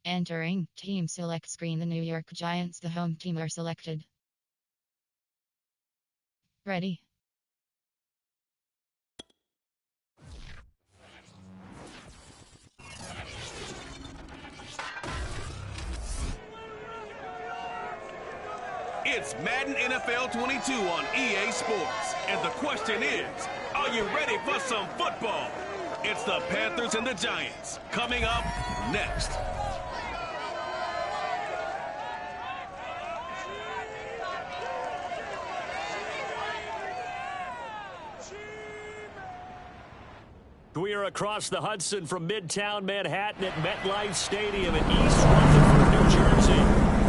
Entering team select screen. The New York Giants, the home team, are selected. Ready. It's Madden NFL 22 on EA Sports. And the question is, are you ready for some football? It's the Panthers and the Giants. Coming up next. We are across the Hudson from Midtown Manhattan at MetLife Stadium in East Rutherford, New Jersey.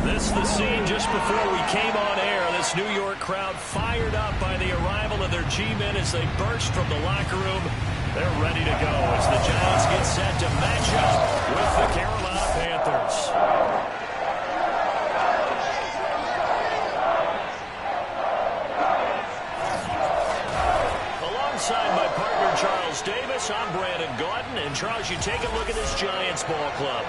This is the scene just before we came on air. This New York crowd fired up by the arrival of their G-men as they burst from the locker room. They're ready to go as the Giants get set to match up with the Carolina Panthers. Alongside my partner Charles Davis, I'm Brandon Gordon. And Charles, you take a look at this Giants ball club.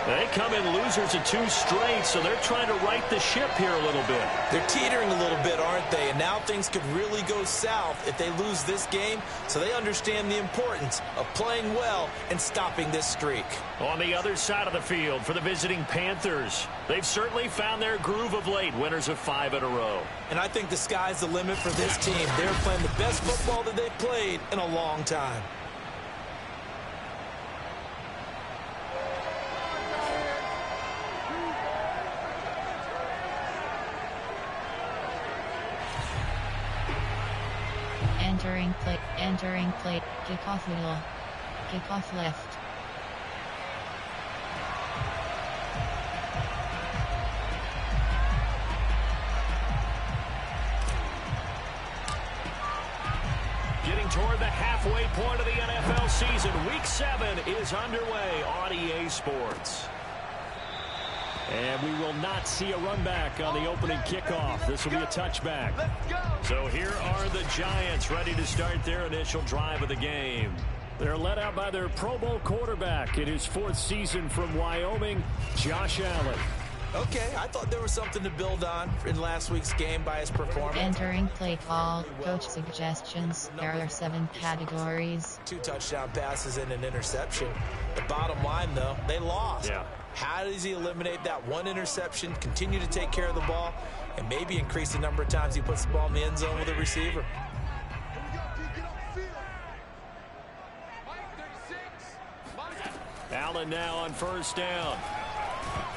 They come in losers of 2 straight, so they're trying to right the ship here a little bit. They're teetering a little bit, aren't they? And now things could really go south if they lose this game, so they understand the importance of playing well and stopping this streak. On the other side of the field for the visiting Panthers, they've certainly found their groove of late, winners of 5 in a row. And I think the sky's the limit for this team. They're playing the best football that they've played in a long time. Entering plate, kickoff middle, kickoff left. Getting toward the halfway point of the NFL season, Week 7 is underway on EA Sports. And we will not see a run back on the opening kickoff. This will be a touchback. So here are the Giants ready to start their initial drive of the game. They're led out by their Pro Bowl quarterback in his 4th season from Wyoming, Josh Allen. Okay, I thought there was something to build on in last week's game by his performance. Entering play call, coach suggestions. There are 7 categories. 2 touchdown passes and an interception. The bottom line, though, they lost. Yeah. How does he eliminate that 1 interception, continue to take care of the ball, and maybe increase the number of times he puts the ball in the end zone with a receiver? Allen now on 1st down.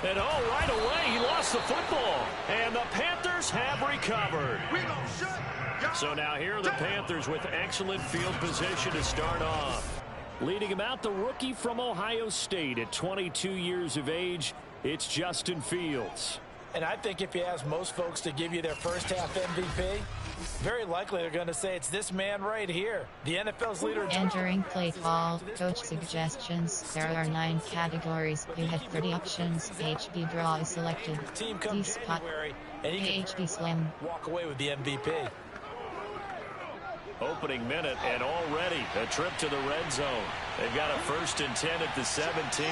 And right away, he lost the football. And the Panthers have recovered. So now here are the Panthers with excellent field position to start off. Leading him out, the rookie from Ohio State at 22 years of age, it's Justin Fields. And I think if you ask most folks to give you their first half MVP, very likely they're going to say it's this man right here, the NFL's leader. Entering play call, coach suggestions. There are 9 categories. You have 30 options. HB draw is selected. Team comes January, and he can slim. walk away with the MVP. Opening minute, and already a trip to the red zone. They've got a 1st and 10 at the 17.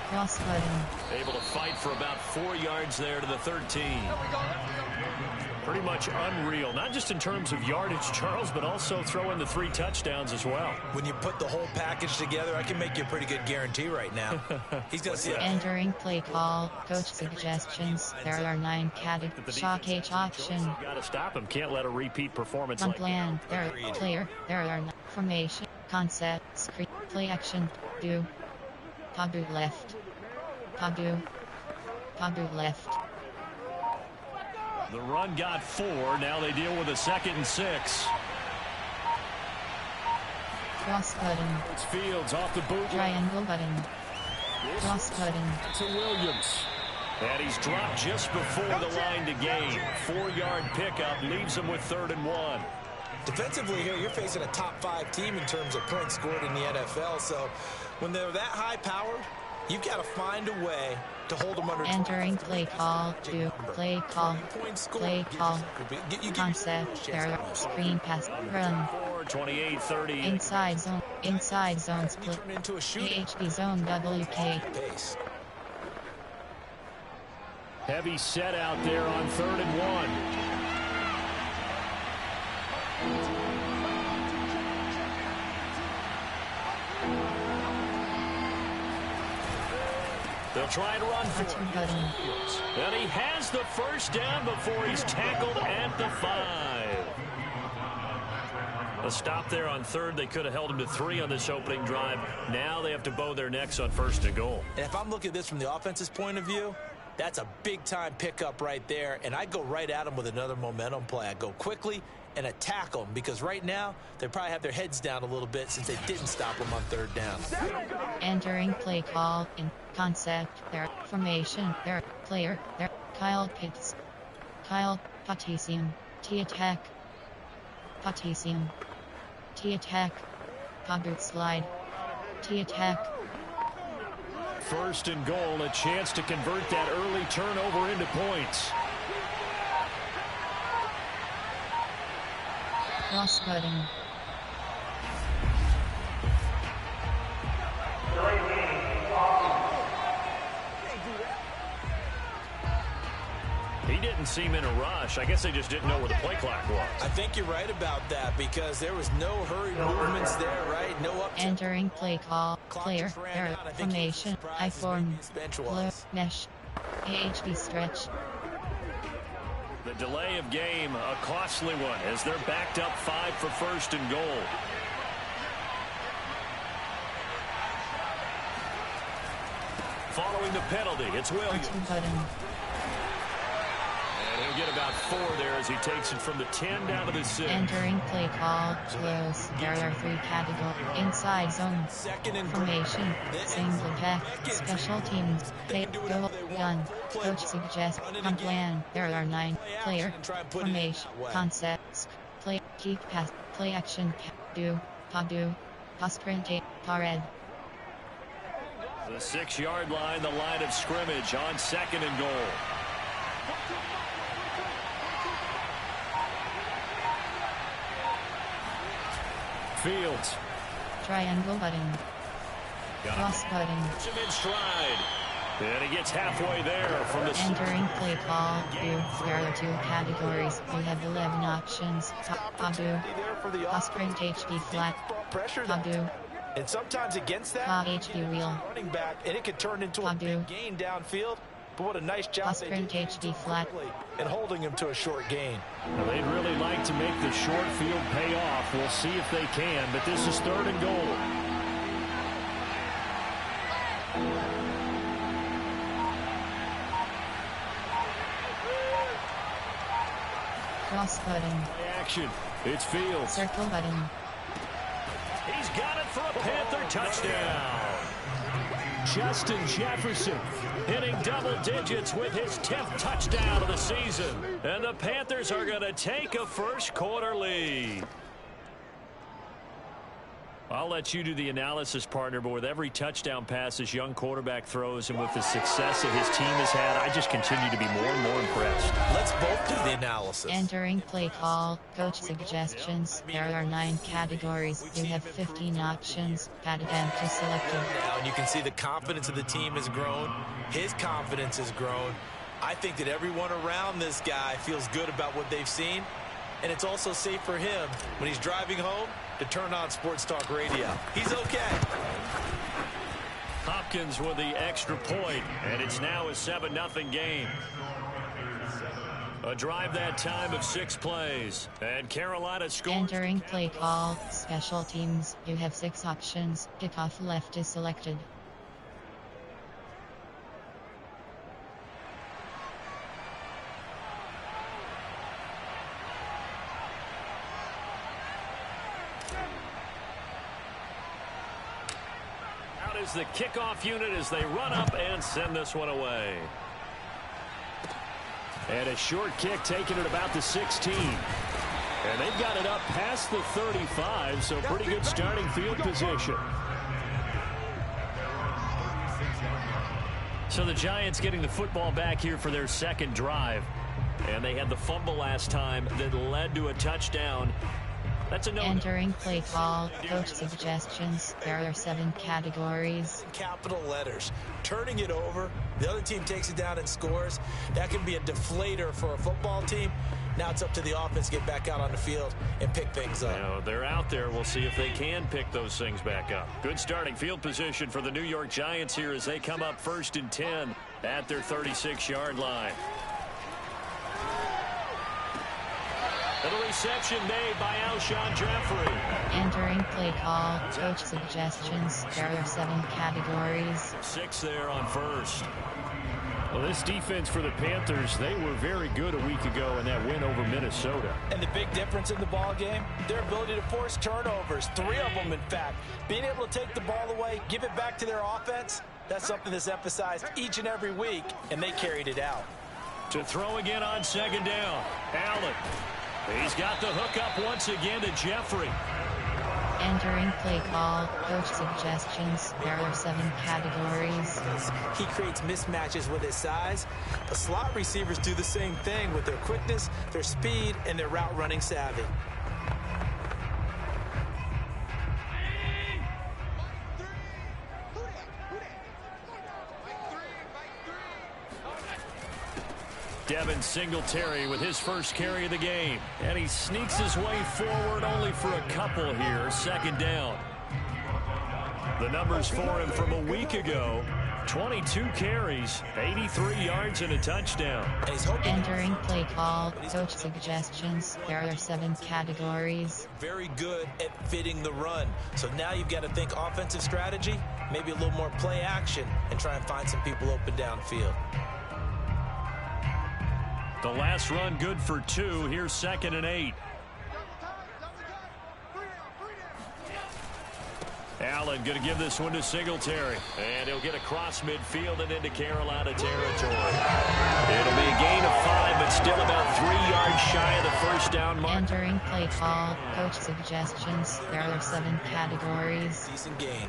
Cross button. Able to fight for about 4 yards there to the 13. Pretty much unreal, not just in terms of yardage, Charles, but also throwing the 3 touchdowns as well. When you put the whole package together, I can make you a pretty good guarantee right now. He's going to see it. Entering play call, coach suggestions. There are 9 categories. Shock H option. Got to stop him. Can't let a repeat performance like plan. that. There are 9 formation, concept, screen, play action, do. Padu left. Padu left. The run got 4. Now they deal with a 2nd and 6. Cross button. It's Fields off the boot. Triangle button. Cross button. To Williams. And he's dropped just before the line to gain. 4-yard pickup leaves him with 3rd and 1. Defensively here, you're facing a top 5 team in terms of points scored in the NFL. So when they're that high-powered, You've got to find a way to hold them under. Entering play call. Play call. Play call. Concept. There. Screen pass. Run. 28-30. Inside zone. Inside zone split. AHB zone WK. Heavy set out there on 3rd and 1. They'll try and run for it. And he has the first down before he's tackled at the 5. A stop there on 3rd. They could have held him to 3 on this opening drive. Now they have to bow their necks on 1st and goal. And if I'm looking at this from the offense's point of view, that's a big-time pickup right there. And I go right at them with another momentum play. I go quickly and attack them because right now they probably have their heads down a little bit since they didn't stop them on 3rd down. Entering play call in concept. Their formation. Their player. Their Kyle Pitts. Kyle Potassium. T-attack. Potassium. T-attack. Boot slide. T-attack. 1st and goal, a chance to convert that early turnover into points. Cross-cutting. He didn't seem in a rush. I guess they just didn't know where the play clock was. I think you're right about that because there was no hurried movements there, right? No up. Entering play call. Player. Their formation. I form. Blue. Mesh. AHB stretch. The delay of game, a costly one as they're backed up 5 for 1st and goal. Following the penalty, it's Williams. And he'll get about 4 there as he takes it from the 10 down to the 6. Entering play call. Close. There are 3 categories. Inside zone. Formation. Single pack. Special teams. Play. Go. Gun. Coach suggests. Plan. There are 9. Player. Formation. Concepts. Play. Keep pass. Play action. Do. Padu. Pass sprint. Pared. The 6-yard line, the line of scrimmage on 2nd and goal. Fields. Triangle button. Cross button. Him in stride. And he gets halfway there from the... Entering play call. There are 2 categories. You have 11 options. Padu. Sprint HB flat. Padu. And sometimes against that, HB wheel. running back, and it could turn into a big gain downfield. But what a nice job they did HB flat. and holding him to a short gain. Well, they'd really like to make the short field pay off. We'll see if they can, but this is 3rd and goal. Cross button. Action. It's Fields. Circle button. He's got it for a Panther touchdown. Justin Jefferson hitting double digits with his 10th touchdown of the season. And the Panthers are going to take a 1st quarter lead. I'll let you do the analysis, partner, but with every touchdown pass this young quarterback throws and with the success that his team has had, I just continue to be more and more impressed. Let's both do the analysis. Entering play call. Coach suggestions. There are 9 categories. You have 15 options. Pad empty selected. Now, and you can see the confidence of the team has grown. His confidence has grown. I think that everyone around this guy feels good about what they've seen. And it's also safe for him when he's driving home to turn on Sports Talk Radio. He's okay. Hopkins with the extra point, and it's now a 7-0 game. A drive that time of 6 plays, and Carolina scores. Entering play call. Special teams. You have 6 options. Kickoff left is selected. Is the kickoff unit as they run up and send this one away. And a short kick taken at about the 16. And they've got it up past the 35, so pretty good starting field position. So the Giants getting the football back here for their second drive. And they had the fumble last time that led to a touchdown. That's a no. Entering play call, coach suggestions. There are 7 categories. Capital letters. Turning it over, the other team takes it down and scores. That can be a deflator for a football team. Now it's up to the offense to get back out on the field and pick things up. Now, they're out there. We'll see if they can pick those things back up. Good starting field position for the New York Giants here as they come up 1st and 10 at their 36-yard line. And the reception made by Alshon Jeffrey. Entering play call, coach suggestions. There are 7 categories. 6 there on first. Well, this defense for the Panthers, they were very good a week ago in that win over Minnesota. And the big difference in the ball game, their ability to force turnovers, 3 of them in fact. Being able to take the ball away, give it back to their offense, that's something that's emphasized each and every week, and they carried it out. To throw again on 2nd down, Allen. He's got the hook up once again to Jeffrey. Entering play call, coach suggestions. There are 7 categories. He creates mismatches with his size. The slot receivers do the same thing with their quickness, their speed, and their route running savvy. Devin Singletary with his first carry of the game. And he sneaks his way forward only for a couple here. 2nd down. The numbers for him from a week ago. 22 carries, 83 yards, and a touchdown. Entering play call, coach suggestions. There are 7 categories. Very good at fitting the run. So now you've got to think offensive strategy, maybe a little more play action, and try and find some people open downfield. The last run good for 2. Here's 2nd and 8. Allen going to give this one to Singletary. And he'll get across midfield and into Carolina territory. It'll be a gain of 5, but still about 3 yards shy of the first down mark. Entering play call, coach suggestions. There are 7 categories. Decent gain.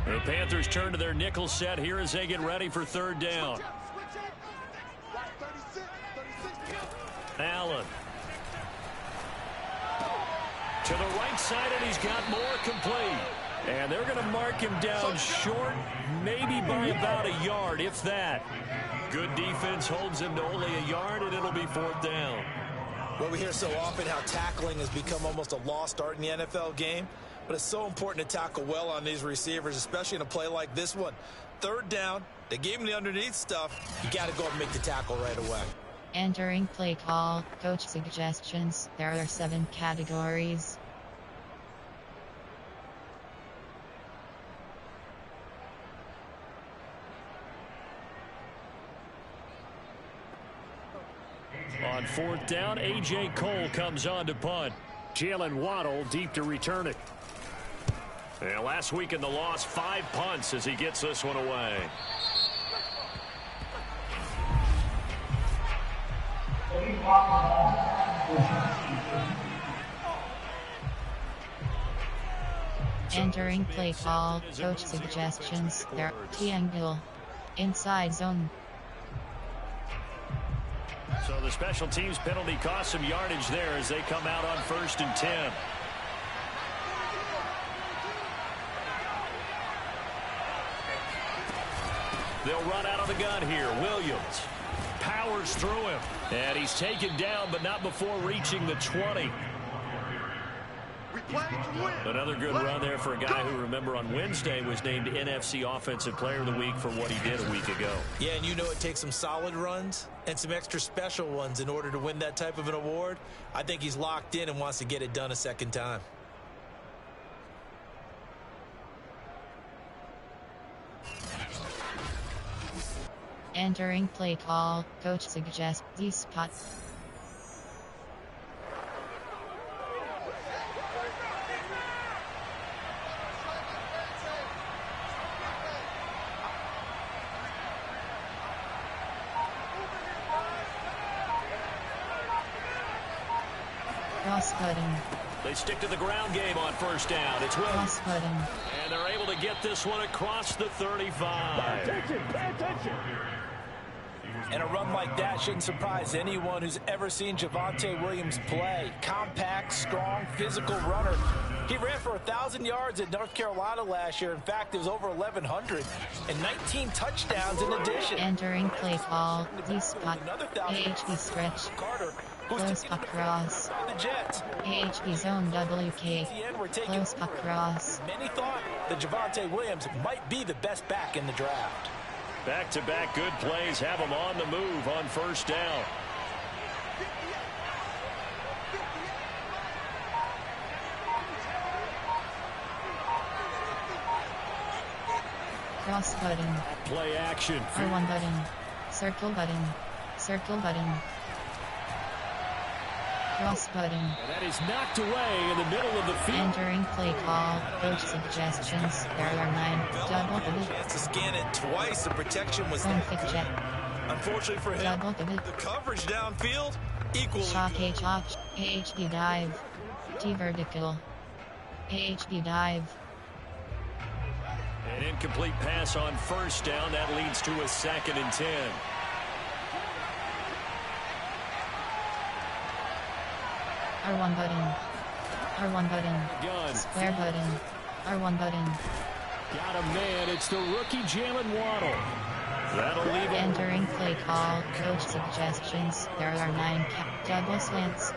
The Panthers turn to their nickel set here as they get ready for 3rd down. Allen. To the right side, and he's got more complete. And they're going to mark him down short, maybe by about a yard, if that. Good defense holds him to only a yard, and it'll be 4th down. Well, we hear so often how tackling has become almost a lost art in the NFL game. But it's so important to tackle well on these receivers, especially in a play like this one. 3rd down, they gave him the underneath stuff. You got to go and make the tackle right away. Entering play call, coach suggestions. There are 7 categories. On 4th down, A.J. Cole comes on to punt. Jalen Waddle deep to return it. Yeah, last week in the loss, 5 punts as he gets this one away. Entering play call, coach suggestions. There, triangle. Inside zone. So the special teams penalty cost some yardage there as they come out on 1st and 10. They'll run out of the gun here. Williams powers through him. And he's taken down, but not before reaching the 20. Another good run there for a guy who, remember, on Wednesday was named NFC Offensive Player of the Week for what he did a week ago. Yeah, and you know it takes some solid runs and some extra special ones in order to win that type of an award. I think he's locked in and wants to get it done a 2nd time. Entering play call, coach suggests these spots. Cross-cutting. They stick to the ground game on first down. It's Williams. Cross-cutting. And they're able to get this one across the 35. Pay attention. And a run like that shouldn't surprise anyone who's ever seen Javonte Williams play. Compact, strong, physical runner. He ran for 1,000 yards at North Carolina last year. In fact, it was over 1,100 and 19 touchdowns in addition. Entering play call. D-spot. Another AHB stretch. Carter, who's Close puck cross. the Jets. AHB zone WK. Close puck cross. Many thought that Javonte Williams might be the best back in the draft. Back-to-back good plays have them on the move on first down. Cross-cutting. Play action. R1 button. Circle button. Circle button. Cross button. And that is knocked away in the middle of the field. Entering play call. Coach suggestions. There are 9. Double pivot. Chance to scan it twice. The protection was Zone fit jet. unfortunately for him. Double pivot. The coverage downfield equally. Shock H-Hop. AHB dive. T vertical. AHB dive. An incomplete pass on first down. That leads to a 2nd and 10. R1 button. R1 button. Gun. Square button. R1 button. Got a man. It's the rookie Jalen Waddle. That'll leave it. Entering play call. Coach suggestions. There are 9. Double slants.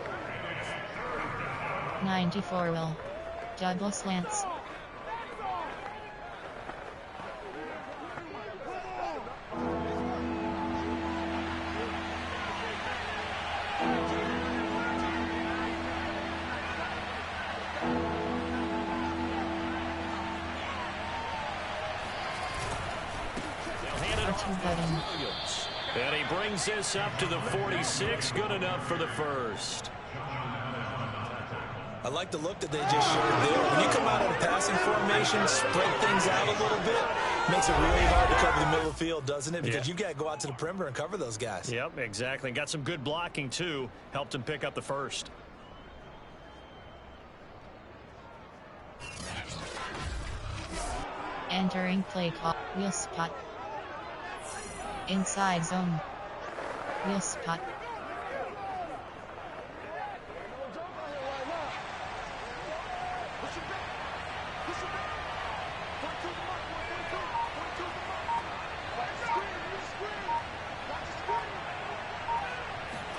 94 will. Double slants. Button. And he brings this up to the 46. Good enough for the first. I like the look that they just showed there. When you come out of a passing formation, spread things out a little bit, makes it really hard to cover the middle of the field, doesn't it? Because you've got to go out to the perimeter and cover those guys. Yep, exactly. Got some good blocking, too. Helped him pick up the first. Entering play call. Wheel spot. Inside zone. Wheel spot.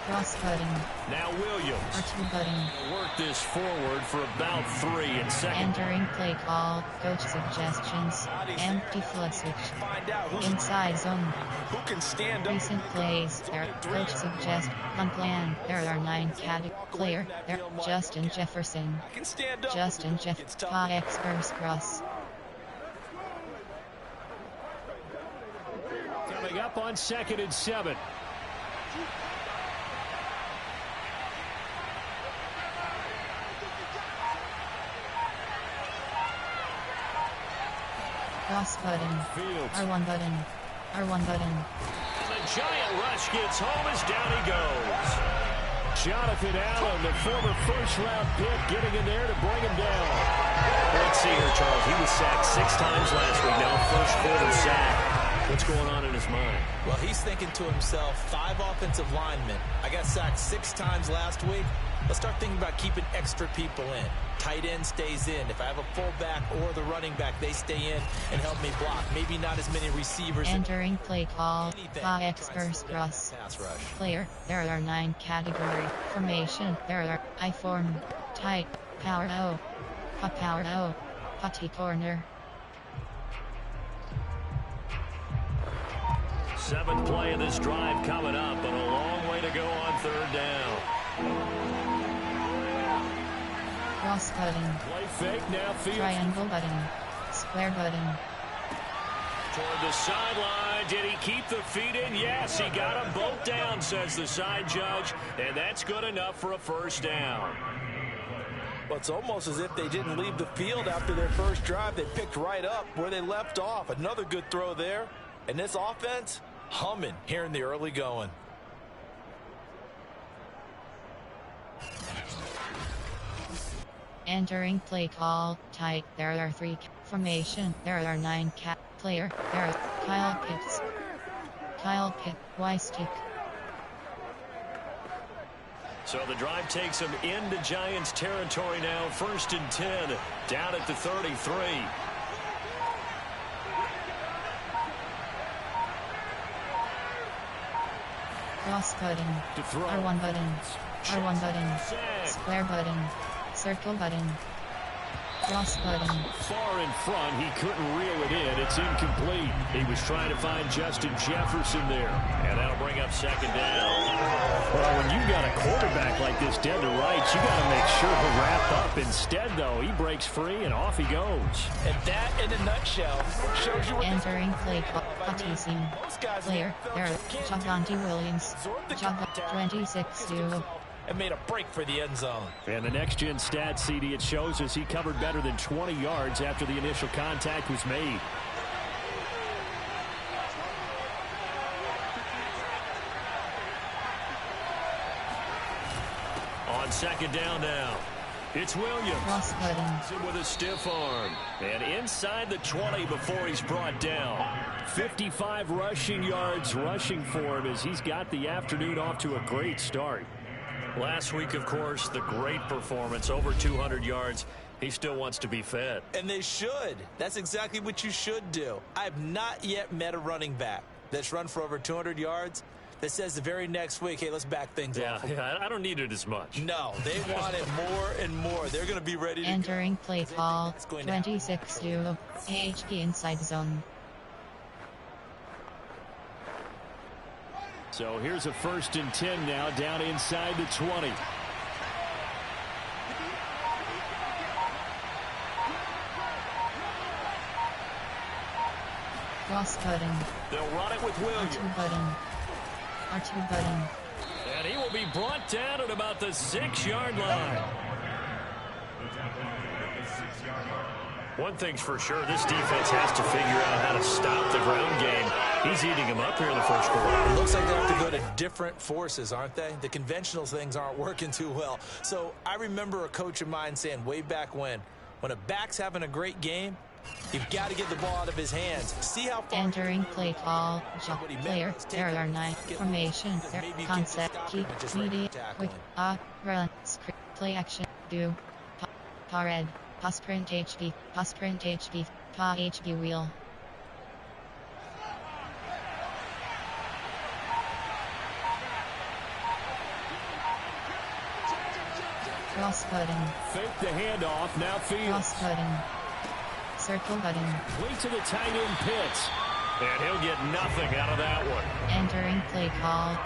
Cross button. Now Williams. R2 button. Work this forward for about 3 and 2nd. Entering play call. Coach suggestions. Empty flood switch. Inside zone. Who can stand up? Recent plays. There. Coach suggest. Unplanned. There are 9 category. Player. There. Justin Jefferson. I can stand up. Justin Jefferson. Experts cross. Coming up on 2nd and 7. Cross button. Fields. R1 button. R1 button. And the giant rush gets home as down he goes. Jonathan Allen, the former first-round pick, getting in there to bring him down. Let's see here, Charles. He was sacked 6 times last week. Now first quarter sack. What's going on in his mind? Well, he's thinking to himself, 5 offensive linemen. I got sacked 6 times last week. Let's start thinking about keeping extra people in. Tight end stays in. If I have a fullback or the running back, they stay in and help me block. Maybe not as many receivers. Entering play call. Experts cross. Pass rush. Player. There are 9 category. Formation. There are I form. Tight. Power O. Power O. Putty corner. 7th play of this drive coming up, but a long way to go on 3rd down. Cross button. Play fake, now field. Triangle button. Square button. Toward the sideline. Did he keep the feet in? Yes, he got them both down, says the side judge. And that's good enough for a first down. Well, it's almost as if they didn't leave the field after their first drive. They picked right up where they left off. Another good throw there. And this offense, humming here in the early going. Entering play call, tight, there are 3 formation, there are 9 cat player, there are Kyle Pitts, Y-stick. So the drive takes him into Giants territory now, 1st and 10, down at the 33. Cross button, R1 button, R1 button, square button, circle button, cross button. Far in front, he couldn't reel it in. It's incomplete. He was trying to find Justin Jefferson there. And that'll bring up 2nd down. Well, when you got a quarterback like this dead to rights, you got to make sure to wrap up. Instead, though, he breaks free and off he goes. And that, in a nutshell, shows you what entering play call. Player, there, Javonte Williams, 26-2. And made a break for the end zone. And the next-gen stat, CD, it shows us he covered better than 20 yards after the initial contact was made. On 2nd down now, it's Williams. Cross button. With a stiff arm. And inside the 20 before he's brought down. 55 rushing yards rushing for him as he's got the afternoon off to a great start. Last week, of course, the great performance, over 200 yards. He still wants to be fed. And they should. That's exactly what you should do. I have not yet met a running back that's run for over 200 yards that says the very next week, hey, let's back things off. Yeah, I don't need it as much. No, they want it more and more. They're going to be ready to entering play call, 26-2, AHP inside zone. So here's a 1st and 10 now, down inside the 20. Cross button. They'll run it with Williams. R2 button. R2 button. And he will be brought down at about the 6-yard line. One thing's for sure, this defense has to figure out how to stop the ground game. He's eating him up here in the 1st quarter. It looks like they have to go to different forces, aren't they? The conventional things aren't working too well. So I remember a coach of mine saying way back when a back's having a great game, you've got to get the ball out of his hands. See how far entering play call, player, there are 9 formation, there, concept, key, media, quick, run, script, play action, do, pa red, pa sprint HB, pa HB wheel. Cross button. Fake the handoff, now Fields. Cross button. Circle button. Wait to the tight end Pitts. And he'll get nothing out of that one. Entering play call,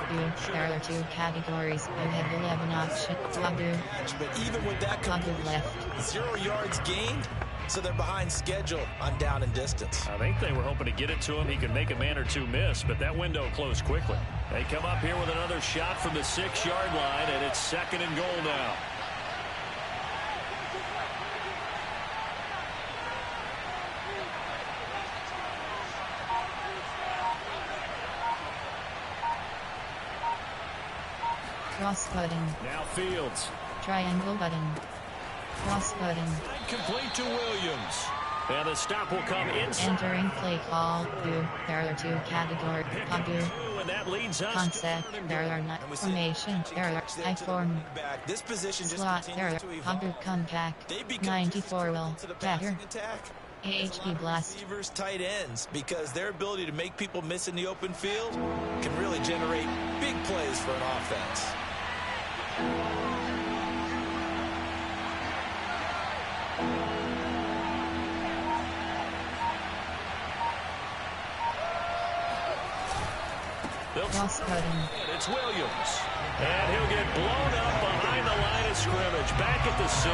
there are 2 categories. You have 11 options. But even with that left. 0 yards gained, so they're behind schedule on down and distance. I think they were hoping to get it to him. He could make a man or 2 miss, but that window closed quickly. They come up here with another shot from the 6-yard line, and it's 2nd and goal now. Cross button. Now Fields. Triangle button. Cross button. Complete to Williams. And the stop will come inside. Entering play call, there are 2 categories. And that leads us concept, there are 9 formation, there are I form. This position slot, there are come back. 94 will, dagger. AHP blast. Receivers, tight ends, because their ability to make people miss in the open field can really generate big plays for an offense. Cross button. It's Williams. And he'll get blown up behind the line of scrimmage. Back at the 6.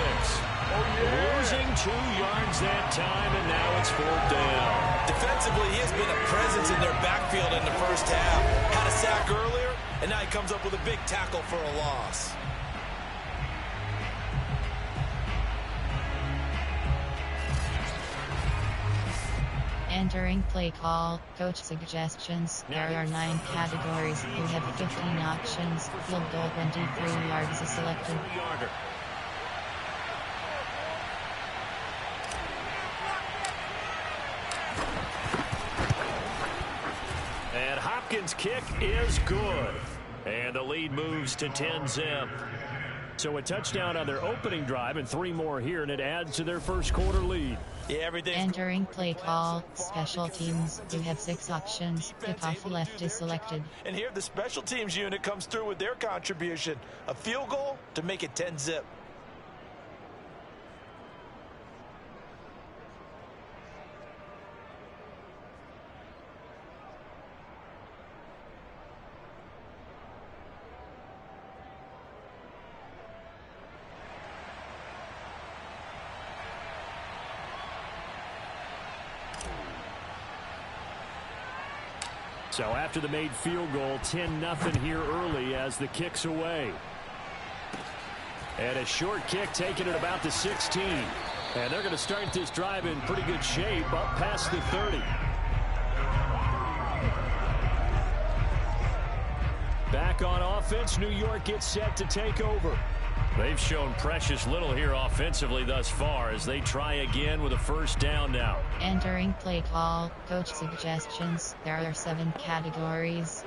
Losing 2 yards that time, and now it's 4th down. Defensively, he has been a presence in their backfield in the first half. Had a sack earlier, and now he comes up with a big tackle for a loss. Entering play call, coach suggestions. There are 9 categories. You have 15 options. Field goal 23 yards is selected. And Hopkins' kick is good. And the lead moves to 10-zip. So a touchdown on their opening drive and 3 more here, and it adds to their first quarter lead. Yeah, everything. Entering play call, special teams. You have 6 options. Kickoff left is selected. And here the special teams unit comes through with their contribution. A field goal to make it 10-zip. So after the made field goal, 10-0 here early as the kick's away. And a short kick taken at about the 16. And they're going to start this drive in pretty good shape up past the 30. Back on offense, New York gets set to take over. They've shown precious little here offensively thus far as they try again with a first down now. Entering play call, coach suggestions. There are 7 categories.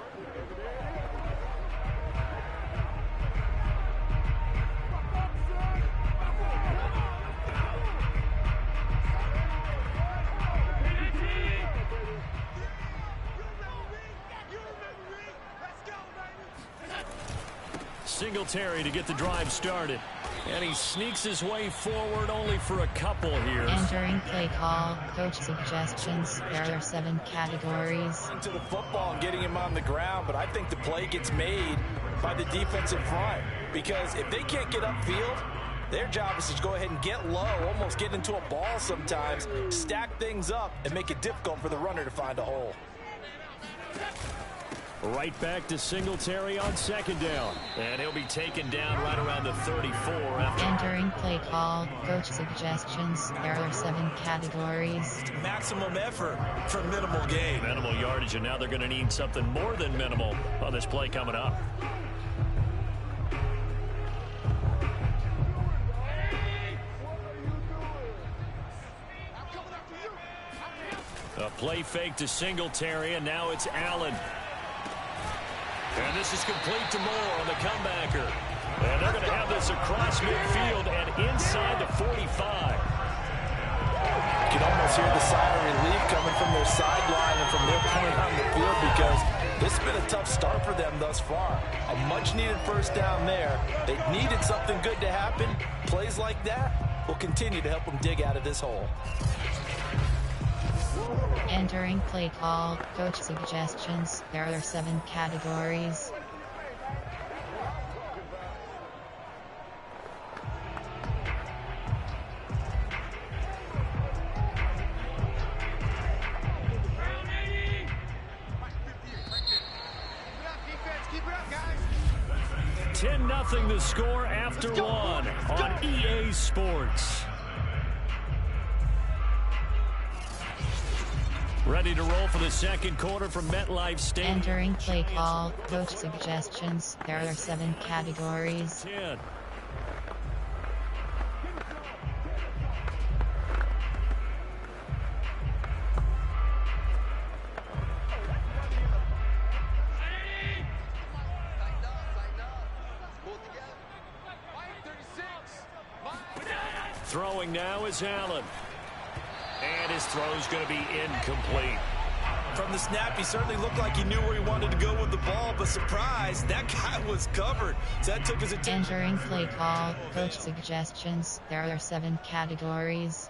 Singletary to get the drive started. And he sneaks his way forward only for a couple here. Entering play call, coach suggestions. There are 7 categories. To the football and getting him on the ground, but I think the play gets made by the defensive front. Because if they can't get upfield, their job is to go ahead and get low, almost get into a ball sometimes, stack things up, and make it difficult for the runner to find a hole. Right back to Singletary on second down. And he'll be taken down right around the 34. Entering play call, coach suggestions. There are 7 categories. Maximum effort for minimal gain. Minimal yardage, and now they're going to need something more than minimal on this play coming up. A play fake to Singletary, and now it's Allen. And this is complete to Moore on the comebacker. And they're going to have this across midfield and inside the 45. You can almost hear the sigh of relief coming from their sideline and from their point on the field because this has been a tough start for them thus far. A much-needed first down there. They needed something good to happen. Plays like that will continue to help them dig out of this hole. Entering play call, coach suggestions. There are 7 categories. Keep it up, guys. 10-0 the score after 1 on EA Sports. Ready to roll for the second quarter from MetLife Stadium. Entering play call, coach suggestions. There are 7 categories. 10. Throwing now is Allen. And his throw's going to be incomplete. From the snap, he certainly looked like he knew where he wanted to go with the ball, but surprise, that guy was covered. So that took his attention. Entering play call, coach suggestions. There are 7 categories.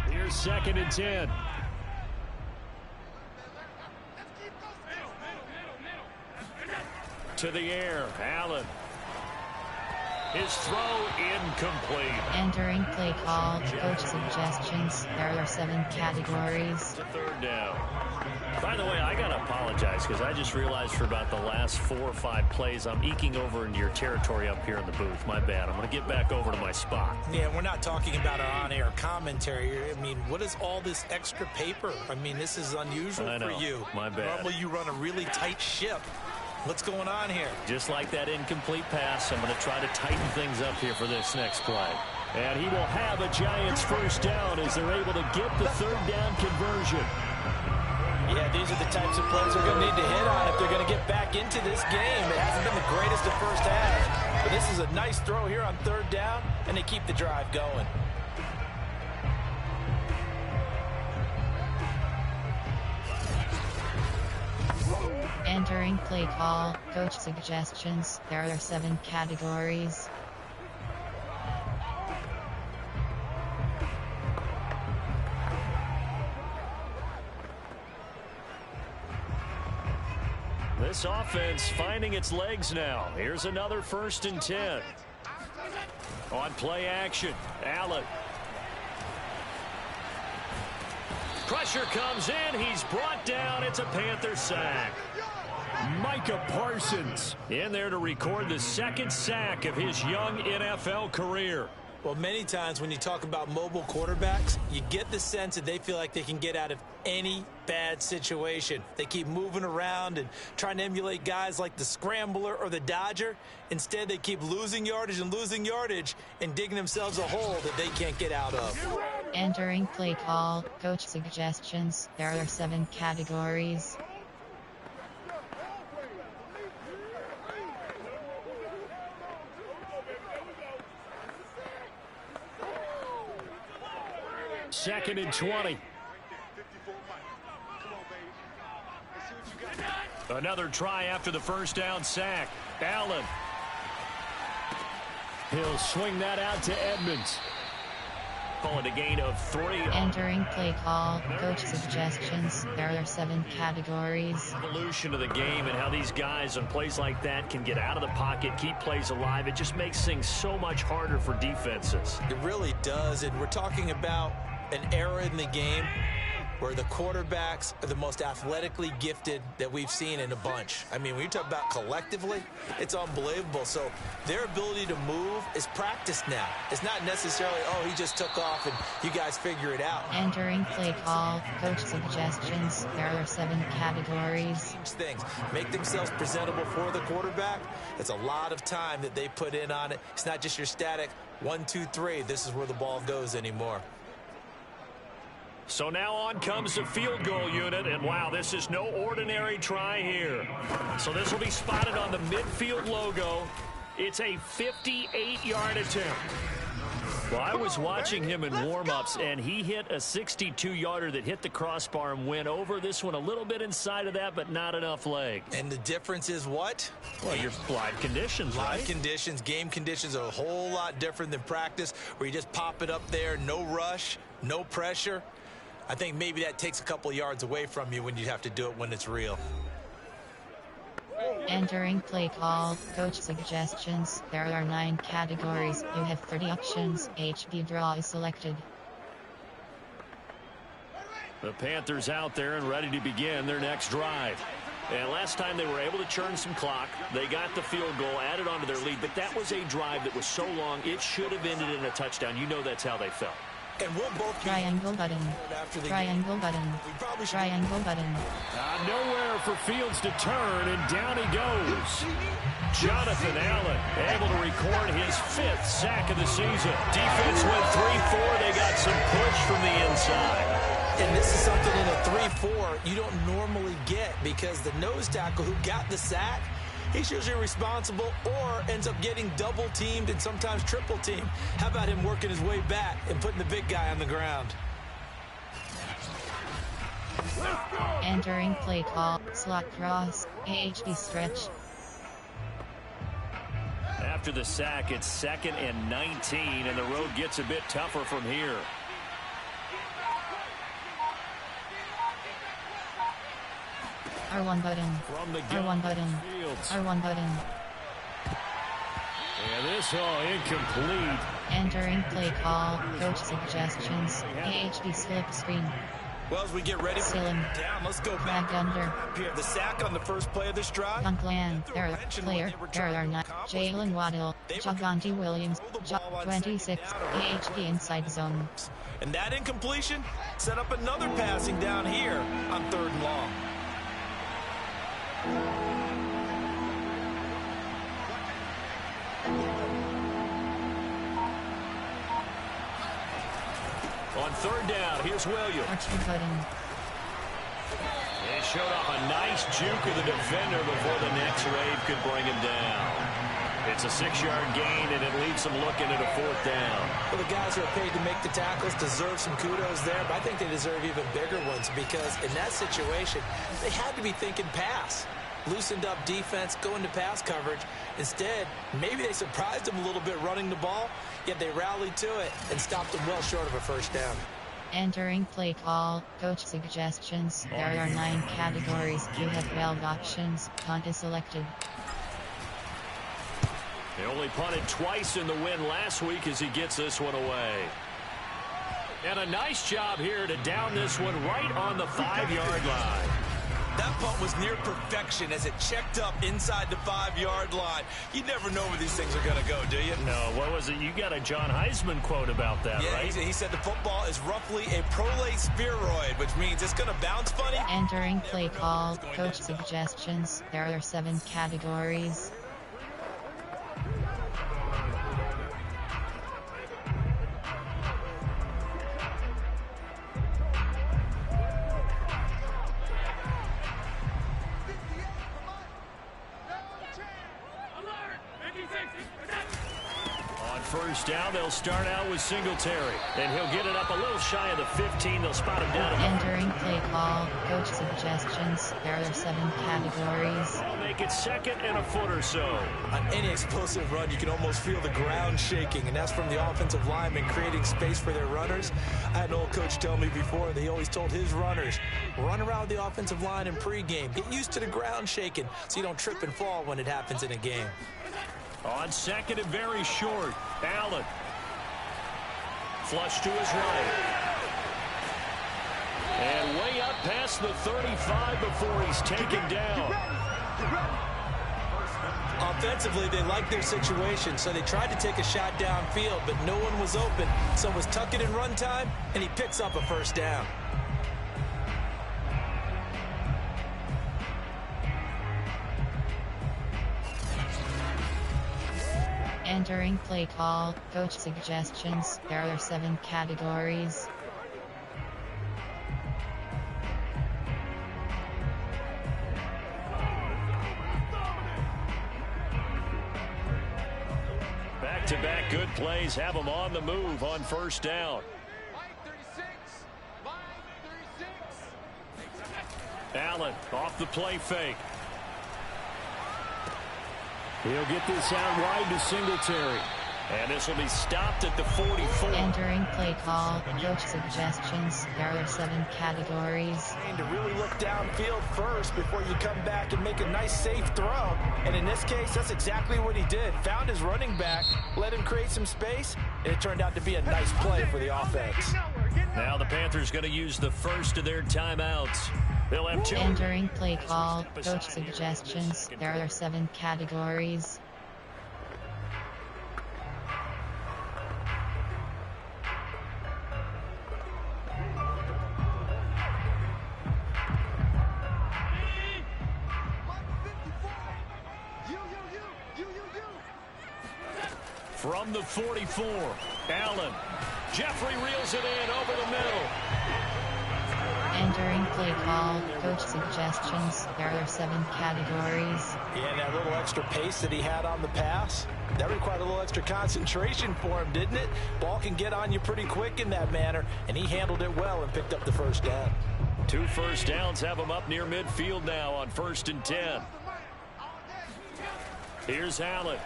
Here's 2nd and 10. To the air, Allen. His throw incomplete. Entering play call, coach suggestions. There are 7 categories. To 3rd down. By the way, I got to apologize because I just realized for about the last 4 or 5 plays, I'm eking over into your territory up here in the booth. My bad. I'm going to get back over to my spot. Yeah, we're not talking about our on-air commentary. I mean, what is all this extra paper? I mean, this is unusual for you. My bad. Normally you run a really tight ship. What's going on here? Just like that incomplete pass, I'm going to try to tighten things up here for this next play. And he will have a Giants first down as they're able to get the third down conversion. Yeah, these are the types of plays they're going to need to hit on if they're going to get back into this game. It hasn't been the greatest of first half, but this is a nice throw here on third down, and they keep the drive going. Entering play call, coach suggestions. There are 7 categories. This offense finding its legs now. Here's another 1st and 10. On play action, Allen. Pressure comes in. He's brought down. It's a Panther sack. Micah Parsons in there to record the 2nd sack of his young NFL career. Well, many times when you talk about mobile quarterbacks, you get the sense that they feel like they can get out of any bad situation. They keep moving around and trying to emulate guys like the Scrambler or the Dodger. Instead, they keep losing yardage and digging themselves a hole that they can't get out of. Entering play call, coach suggestions. There are 7 categories. Second and 20. Another try after the first down sack. Allen. He'll swing that out to Edmonds. Call it a gain of 3. Entering play call, coach suggestions. There are 7 categories. Evolution of the game and how these guys on plays like that can get out of the pocket, keep plays alive. It just makes things so much harder for defenses. It really does, and we're talking about an era in the game where the quarterbacks are the most athletically gifted that we've seen in a bunch. I mean, when you talk about collectively, it's unbelievable. So their ability to move is practiced now. It's not necessarily, oh, he just took off and you guys figure it out. Entering play call, coach suggestions. There are 7 categories. Things make themselves presentable for the quarterback. It's a lot of time that they put in on it. It's not just your static 1, 2, 3. This is where the ball goes anymore. So now on comes the field goal unit, and wow, this is no ordinary try here. So this will be spotted on the midfield logo. It's a 58-yard attempt. Well, I was watching him in warm-ups, and he hit a 62-yarder that hit the crossbar and went over. This one a little bit inside of that, but not enough leg. And the difference is what? Well, your live conditions, right? Live conditions, game conditions are a whole lot different than practice, where you just pop it up there, no rush, no pressure. I think maybe that takes a couple yards away from you when you have to do it when it's real. Entering play call, coach suggestions. There are 9 categories. You have 30 options. HB draw is selected. The Panthers out there and ready to begin their next drive. And last time they were able to churn some clock. They got the field goal, added onto their lead. But that was a drive that was so long, it should have ended in a touchdown. You know that's how they felt. And we'll both triangle button. Triangle button. Triangle button. Nowhere for Fields to turn, and down he goes. Jonathan Allen able to record his 5th sack of the season. Defense went 3-4. They got some push from the inside. And this is something in a 3-4 you don't normally get, because the nose tackle who got the sack, he's usually responsible or ends up getting double teamed and sometimes triple teamed. How about him working his way back and putting the big guy on the ground? Entering play call, slot cross, AHB stretch. After the sack, it's 2nd and 19, and the road gets a bit tougher from here. R1 button. R1 button. R1 button. And this all incomplete. Entering play call, coach suggestions, AHB slip screen. Well, as we get ready for down, let's go back under. Here. The sack on the first play of this drive. Plan. There are 9. Jalen Waddle, Javonte Williams, 26, AHB inside zone. And that incompletion set up another passing down here on 3rd and long. On third down, here's Williams. He showed off a nice juke of the defender before the next raid could bring him down. It's a 6-yard gain, and it leaves them looking at a fourth down. Well, the guys who are paid to make the tackles deserve some kudos there, but I think they deserve even bigger ones because in that situation, they had to be thinking pass. Loosened up defense, going to pass coverage. Instead, maybe they surprised them a little bit running the ball, yet they rallied to it and stopped them well short of a first down. Entering play call, coach suggestions. There are 9 categories. You have 12 options. Punt is selected. They only punted twice in the win last week as he gets this one away. And a nice job here to down this one right on the 5-yard line. That punt was near perfection as it checked up inside the 5-yard line. You never know where these things are going to go, do you? No, what was it? You got a John Heisman quote about that, yeah, right? He said the football is roughly a prolate spheroid, which means it's going to bounce funny. Entering play call, coach suggestions. There are 7 categories. First down, they'll start out with Singletary, and he'll get it up a little shy of the 15. They'll spot him down. Entering play call, coach suggestions. There are 7 categories. I'll make it second and a foot or so. On any explosive run, you can almost feel the ground shaking, and that's from the offensive linemen creating space for their runners. I had an old coach tell me before that he always told his runners, run around the offensive line in pregame. Get used to the ground shaking so you don't trip and fall when it happens in a game. On second and very short, Allen. Flush to his right. And way up past the 35 before he's taken down. Offensively, they liked their situation, so they tried to take a shot downfield, but no one was open. So it was tuck it in run time, and he picks up a first down. Entering play call, coach suggestions. There are 7 categories. Back-to-back good plays have them on the move on first down. Allen off the play fake. He'll get this out wide to Singletary. And this will be stopped at the 44. Entering play call, coach suggestions. There are 7 categories. To really look downfield first before you come back and make a nice safe throw. And in this case, that's exactly what he did. Found his running back, let him create some space, and it turned out to be a nice play for the offense. Now the Panthers going to use the first of their timeouts. They'll have 2. Entering play call, coach suggestions. There are 7 categories. From the 44, Allen. Jeffrey reels it in over the middle. Entering play call, coach suggestions. There are 7 categories. Yeah, that little extra pace that he had on the pass, that required a little extra concentration for him, didn't it? Ball can get on you pretty quick in that manner, and he handled it well and picked up the first down. 2 first downs have him up near midfield now on 1st and 10. Here's Allen.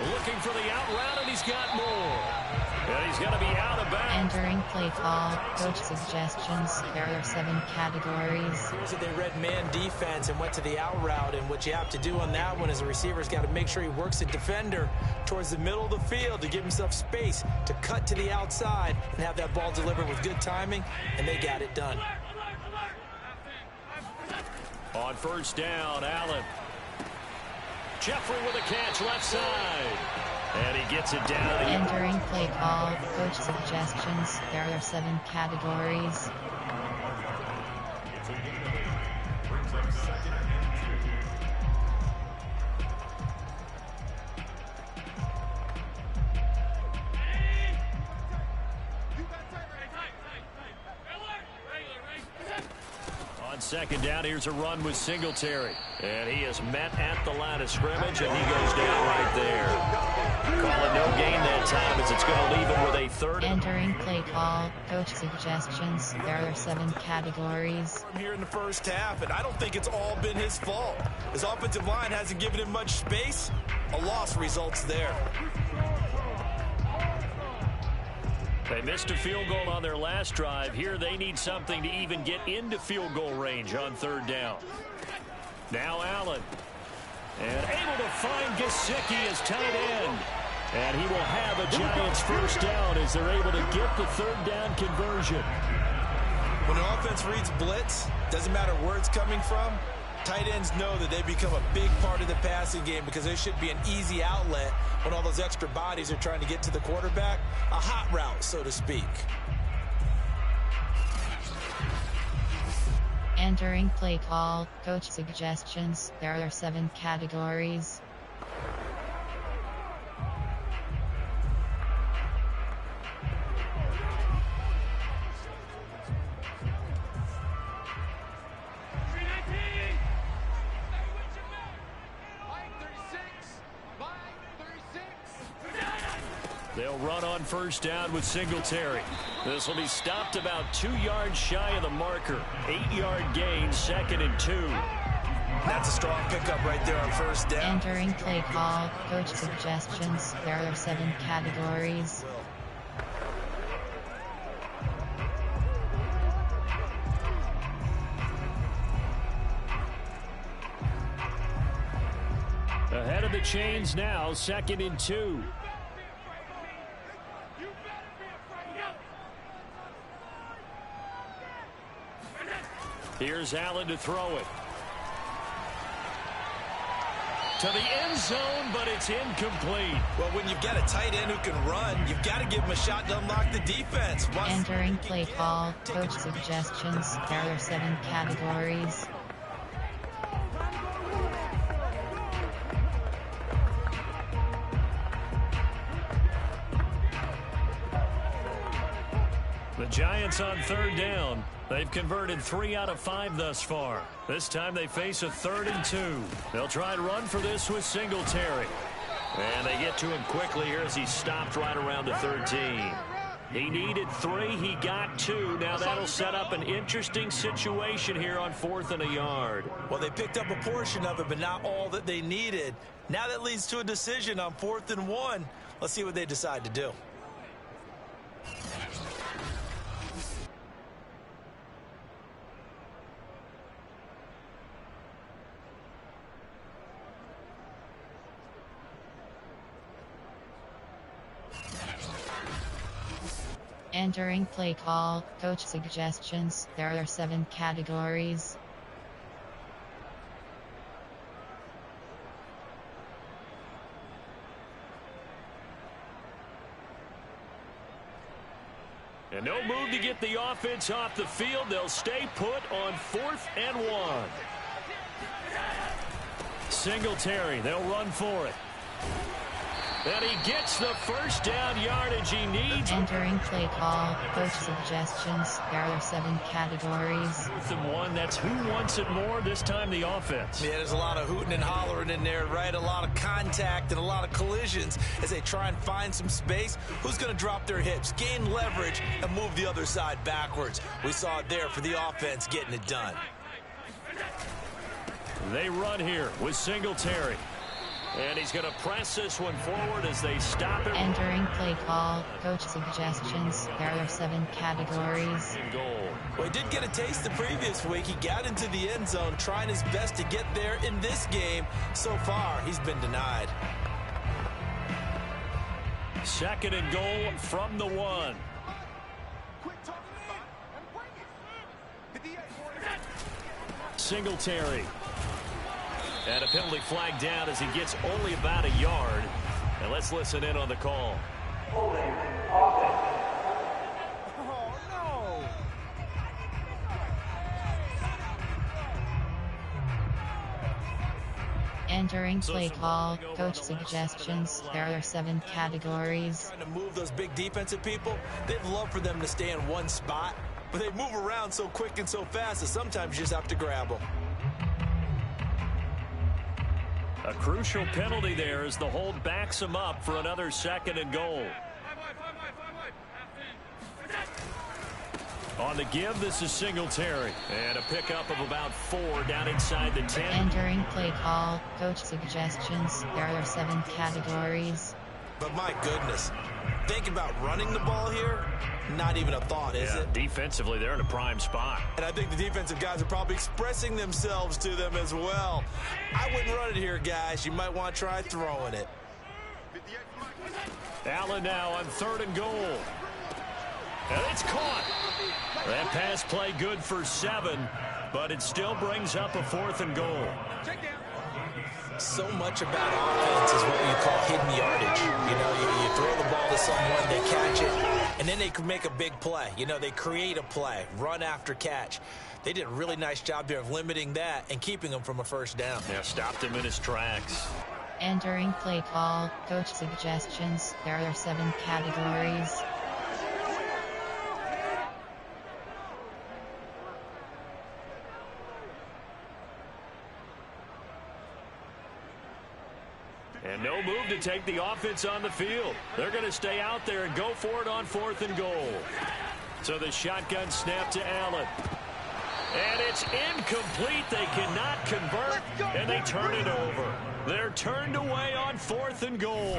Looking for the out route, and he's got more. And he's going to be out of bounds. Entering play call, coach suggestions. There are 7 categories. Here's that they read man defense and went to the out route, and what you have to do on that one is the receiver's got to make sure he works the defender towards the middle of the field to give himself space to cut to the outside and have that ball delivered with good timing, and they got it done. On first down, Allen. Jeffrey with a catch left side. And he gets it down. Entering play call, coach suggestions. There are 7 categories. second down. Here's a run with Singletary. And he is met at the line of scrimmage, and he goes down right there. Call it no gain that time as it's going to leave him with a third. Entering play call, coach suggestions. There are 7 categories. Here in the first half, and I don't think it's all been his fault. His offensive line hasn't given him much space. A loss results there. They missed a field goal on their last drive. Here they need something to even get into field goal range on third down. Now Allen. And able to find Gesicki as tight end. And he will have a Giants first down as they're able to get the third down conversion. When the offense reads blitz, doesn't matter where it's coming from, tight ends know that they become a big part of the passing game because there should be an easy outlet when all those extra bodies are trying to get to the quarterback. A hot route, so to speak. Entering play call, coach suggestions. There are 7 categories. They'll run on first down with Singletary. This will be stopped about 2 yards shy of the marker. 8-yard gain, 2nd and 2. That's a strong pickup right there on first down. Entering play call, coach suggestions. There are 7 categories. Ahead of the chains now, 2nd and 2. Here's Allen to throw it. To the end zone, but it's incomplete. Well, when you've got a tight end who can run, you've got to give him a shot to unlock the defense. Entering play call, coach suggestions. There are 7 categories. The Giants on third down. They've converted 3 out of 5 thus far. This time they face a 3rd and 2. They'll try and run for this with Singletary. And they get to him quickly here as he stopped right around the 13. He needed 3. He got 2. Now that'll set up an interesting situation here on 4th and a yard. Well, they picked up a portion of it, but not all that they needed. Now that leads to a decision on 4th and 1. Let's see what they decide to do. Entering play call, coach suggestions. There are 7 categories. And no move to get the offense off the field. They'll stay put on 4th and 1. Singletary, they'll run for it. And he gets the first down yardage he needs. Entering play call, coach suggestions. There are 7 categories. 4th and 1, that's who wants it more, this time the offense. Yeah, there's a lot of hooting and hollering in there, right? A lot of contact and a lot of collisions as they try and find some space. Who's going to drop their hips, gain leverage, and move the other side backwards? We saw it there for the offense getting it done. They run here with Singletary. And he's going to press this one forward as they stop it. Entering play call, coach suggestions. There are 7 categories. Goal. Well, he did get a taste the previous week. He got into the end zone, trying his best to get there in this game. So far, he's been denied. 2nd and goal from the 1. Singletary. And a penalty flag down as he gets only about a yard. And let's listen in on the call. Entering play call, coach suggestions. There are 7 categories. Trying to move those big defensive people, they'd love for them to stay in one spot. but they move around so quick and so fast that sometimes you just have to grab them. A crucial penalty there as the hold backs him up for another 2nd and goal. On the give, this is Singletary. And a pickup of about 4 down inside the 10. Entering play call, coach suggestions. There are 7 categories. But my goodness, think about running the ball here. Not even a thought, is it? Defensively, they're in a prime spot. And I think the defensive guys are probably expressing themselves to them as well. I wouldn't run it here, guys. You might want to try throwing it. Allen now on 3rd and goal. And it's caught. That pass play good for 7, but it still brings up a 4th and goal. So much about offense is what you call hidden yardage. You know, you throw the ball to someone, they catch it, and then they can make a big play. You know, they create a play, run after catch. They did a really nice job there of limiting that and keeping him from a 1st down. Yeah, stopped him in his tracks. Entering play call, coach suggestions. There are 7 categories. And no move to take the offense on the field. They're going to stay out there and go for it on 4th and goal. So the shotgun snap to Allen. And it's incomplete. They cannot convert, and they turn it over. They're turned away on 4th and goal.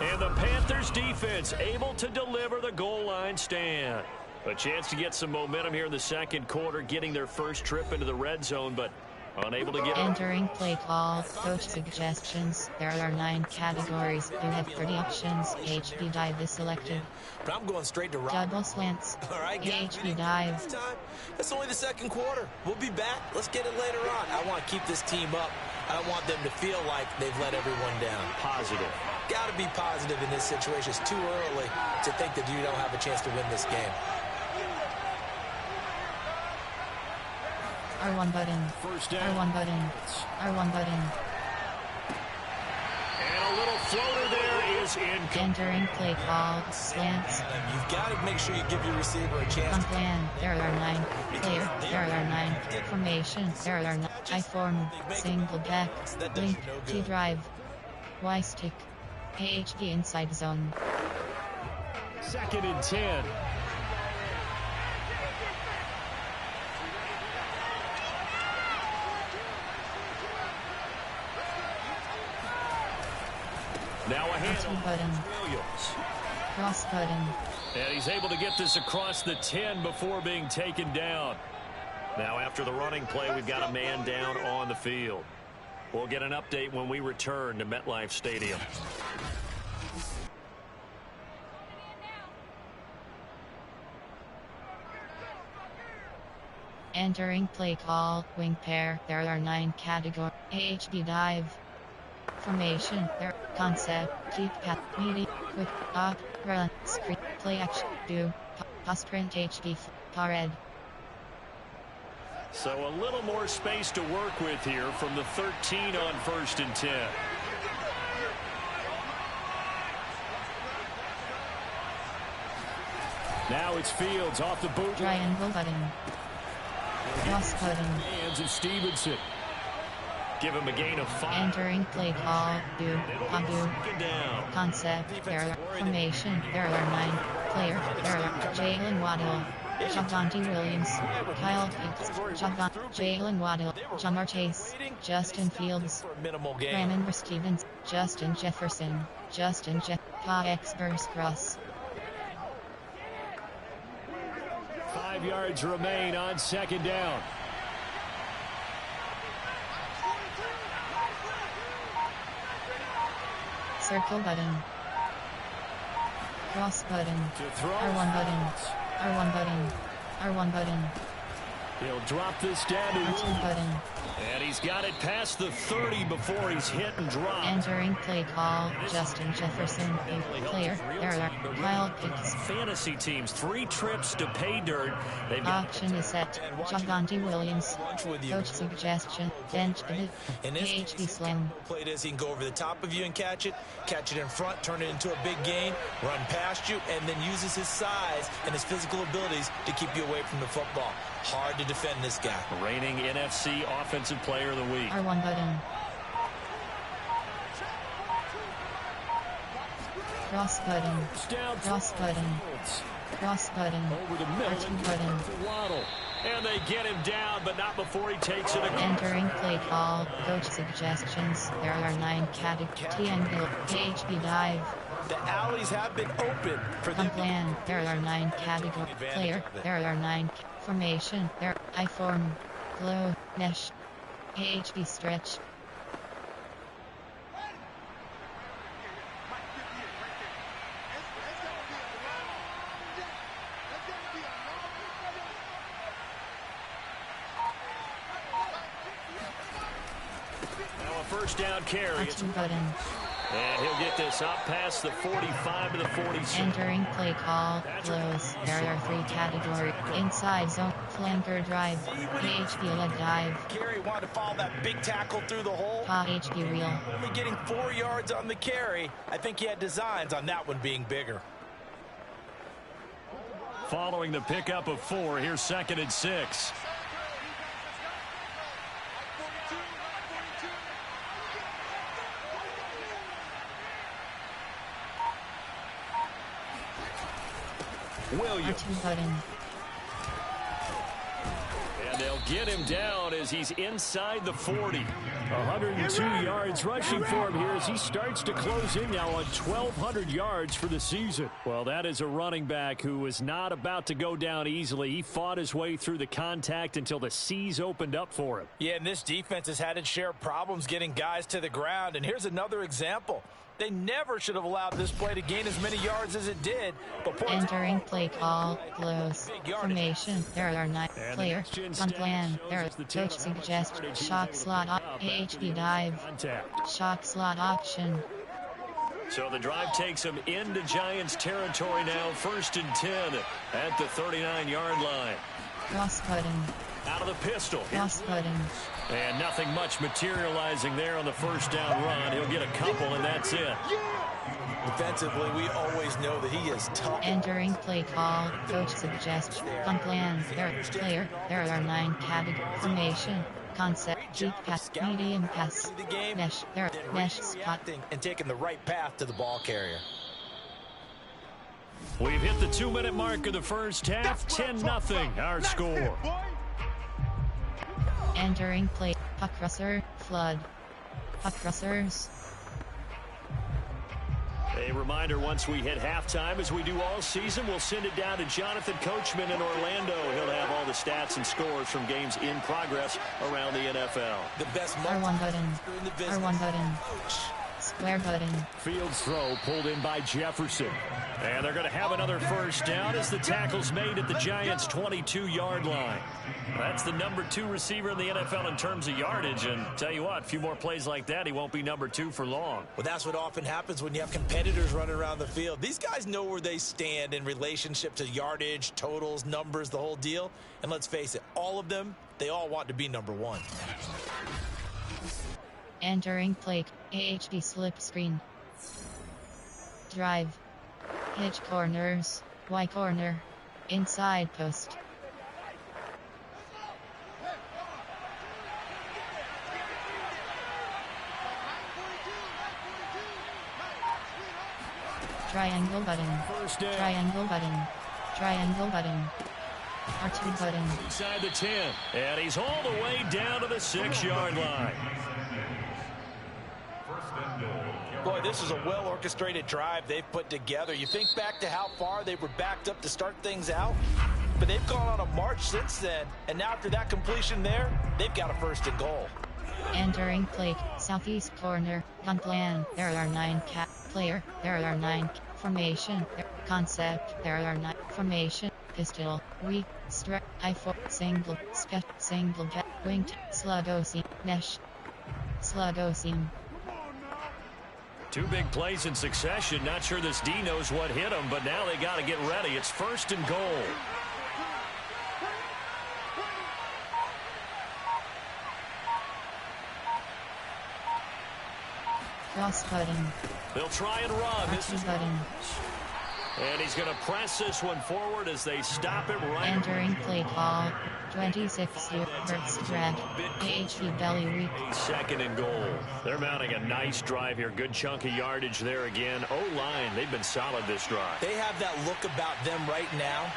And the Panthers defense able to deliver the goal line stand. A chance to get some momentum here in the 2nd quarter, getting their first trip into the red zone, but unable to get it. Entering play call, coach suggestions. There are 9 categories. You have 30 options. HB dive is selected. But I'm going straight to Double slants. All right, guys. HB dive. It's only the 2nd quarter. We'll be back. Let's get it later on. I want to keep this team up. I don't want them to feel like they've let everyone down. Positive. Got to be positive in this situation. It's too early to think that you don't have a chance to win this game. R1 button. First down. R1 button. R1 button. And a little floater there is incomplete. Entering play call, slants. You've got to make sure you give your receiver a chance. On plan, there are 9. Player, there are 9. Formation, there are 9. I form, single back, link, T drive, Y stick, AHD inside zone. 2nd and 10. Now a hand button. Williams. Cross button. And he's able to get this across the 10 before being taken down. Now after the running play, we've got a man down on the field. We'll get an update when we return to MetLife Stadium. Entering play call, wing pair, there are 9 categories. AHD dive. Formation, there, concept, keep path, media, quick, up, run, screen, play action, do, pass print HD, red. So a little more space to work with here from the 13 on 1st and 10. Now it's Fields off the boot. Triangle button. Cross button. Hands of Stevenson. Give him a gain of 5. Entering play call, do, Down. concept, there are, formation, there are 9, player, there are, Jalen Waddle, Javonte Williams, Kyle Pitts, Jalen Waddle, Jamar Chase, Justin Fields, Ramon Stevens, Justin Jefferson, X Burst Cross. 5 yards remain on 2nd down. Circle button. Cross button. To throw. R1 button. R1 button. R1 button. He'll drop this down to button. And he's got it past the 30 before he's hit and dropped. Entering play call, Justin Jefferson, player, error, wild picks. Fantasy teams, 3 trips to pay dirt. They've got Auction is set, Javonte Williams, coach suggestion, bench edit, PHP slam. Play this, he can go over the top of you and catch it in front, turn it into a big gain, run past you, and then uses his size and his physical abilities to keep you away from the football. Hard to defend this guy. Reigning NFC Offensive Player of the Week. R1 button. Cross button. Cross button. Cross button. Over the middle. R2 button. Waddle. And they get him down, but not before he takes it. Entering play call, coach suggestions. There are 9 categories. Angle, PHP dive. The alleys have been open for them. Plan. There are 9 categories. Player. There are 9 formation. There. I form. Glow. Mesh. PHP stretch. Now a first down carry. R2 button. And he'll get this up past the 45 to the 46. Entering play call, close. There are 3 categories. Inside zone, flanker drive, PHP leg dive. Carey wanted to follow that big tackle through the hole. PHP reel. Only getting 4 yards on the carry. I think he had designs on that one being bigger. Following the pickup of 4, here's 2nd and 6. Williams. R2 button. And they'll get him down as he's inside the 40. 102 yards rushing for him here as he starts to close in now on 1,200 yards for the season. Well, that is a running back who was not about to go down easily. He fought his way through the contact until the seas opened up for him. Yeah, and this defense has had its share of problems getting guys to the ground. And here's another example. They never should have allowed this play to gain as many yards as it did. But entering play call, close. Formation, there are 9. Player, on plan, there are coach suggest, shock slot, PHP dive, shock slot option. So the drive takes him into Giants territory now, 1st and 10 at the 39-yard line. Cross button. Out of the pistol. Cross button. And nothing much materializing there on the first down run. He'll get a couple, and that's it. Defensively, we always know that he is tough. Entering play call, coach suggests, on plan, player, there are 9 categories. Formation, concept, deep pass, medium pass, mesh, there, mesh spot. And taking the right path to the ball carrier. We've hit the 2-minute mark of the first half, 10-0 our score. Entering play, puck crosser, flood. Puck crossers. A reminder, once we hit halftime, as we do all season, we'll send it down to Jonathan Coachman in Orlando. He'll have all the stats and scores from games in progress around the NFL. The best R1 button. R1 button. Square button. Fields throw pulled in by Jefferson. And they're going to have another first down as the tackle's made at the Giants' 22-yard line. That's the number 2 receiver in the NFL in terms of yardage. And tell you what, a few more plays like that, he won't be number 2 for long. Well, that's what often happens when you have competitors running around the field. These guys know where they stand in relationship to yardage, totals, numbers, the whole deal. And let's face it, all of them, they all want to be number 1. Entering play, AHD slip screen. Drive. Hitch corners, Y corner. Inside post. Triangle button. Triangle button. Triangle button. R2 button. Inside the 10. And he's all the way down to the 6-yard line. Boy, this is a well-orchestrated drive they've put together. You think back to how far they were backed up to start things out, but they've gone on a march since then, and now after that completion there, they've got a 1st and goal. Entering play, southeast corner, gun plan, there are 9 player, there are 9 formation, concept, there are 9 formation, pistol, weak, strike, I4, single, single jet, winged, slugosine, mesh, slugosine. Two big plays in succession. Not sure this D knows what hit him, but now they got to get ready. It's 1st and goal. Cross button. They'll try and run. This is button. And he's going to press this one forward as they stop it right. Entering play call. 26 Hertz drag. AHV belly weak. 2nd and goal. They're mounting a nice drive here. Good chunk of yardage there again. O-line, they've been solid this drive. They have that look about them right now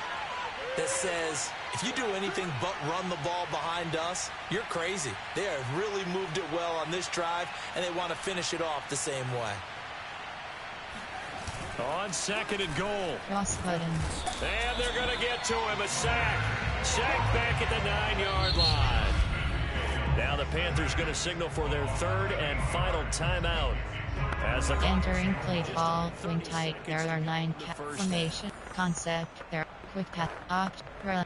that says, if you do anything but run the ball behind us, you're crazy. They have really moved it well on this drive, and they want to finish it off the same way. On 2nd and goal. Cross button. And they're going to get to him. A sack. Sack back at the 9-yard line. Now the Panthers going to signal for their 3rd and final timeout. As entering play call. Wing tight. There are 9 cat formation. Concept. There. Quick path. Opt. Run.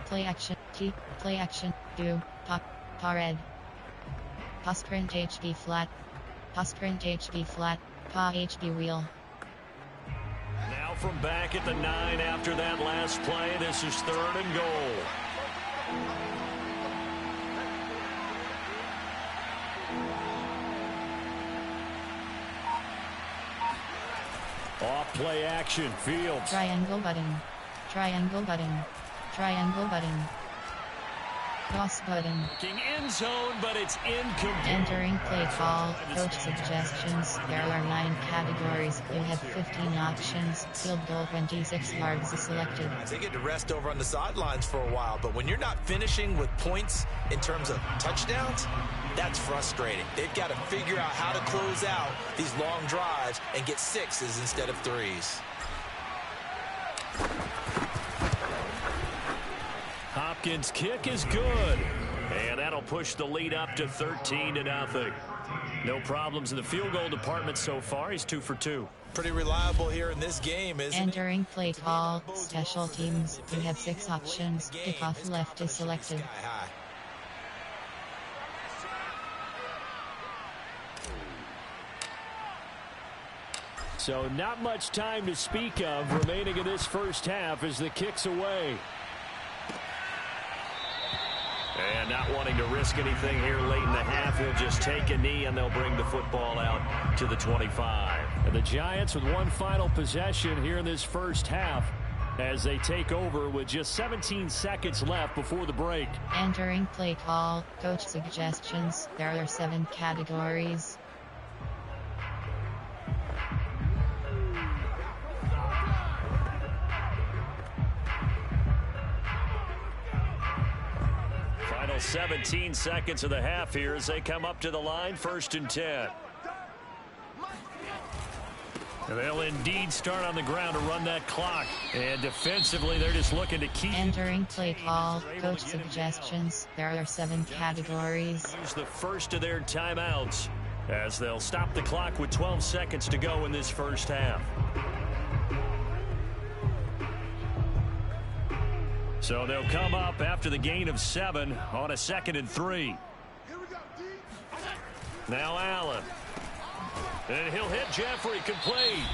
Play action. T. Play action. Do. Pop. Red. Pa sprint HB flat. Pa sprint HB flat. Pa HB wheel. Now from back at the 9 after that last play, this is 3rd and goal. Off play action, Fields. Triangle button. Triangle button. Triangle button. Cross button. End zone, but it's incomplete. Entering play call. Coach suggestions. There are 9 categories. You have 15 options. Field goal 26 yards is selected. They get to rest over on the sidelines for a while, but when you're not finishing with points in terms of touchdowns, that's frustrating. They've got to figure out how to close out these long drives and get 6s instead of 3s. Hopkins' kick is good. And that'll push the lead up to 13-0. No problems in the field goal department so far. He's 2 for 2. Pretty reliable here in this game, isn't entering play call. Special teams. You have 6 options. Kickoff left is selected. So not much time to speak of remaining in this first half as the kick's away. And not wanting to risk anything here late in the half, he'll just take a knee and they'll bring the football out to the 25. And the Giants with one final possession here in this first half as they take over with just 17 seconds left before the break. Entering play call. Coach suggestions. There are 7 categories. Final 17 seconds of the half here as they come up to the line, 1st and 10. And they'll indeed start on the ground to run that clock. And defensively, they're just looking to keep. Entering play call. Coach suggestions. There are 7 categories. Use the first of their timeouts as they'll stop the clock with 12 seconds to go in this first half. So they'll come up after the gain of 7 on a 2nd and 3. Now Allen. And he'll hit Jeffrey, complete.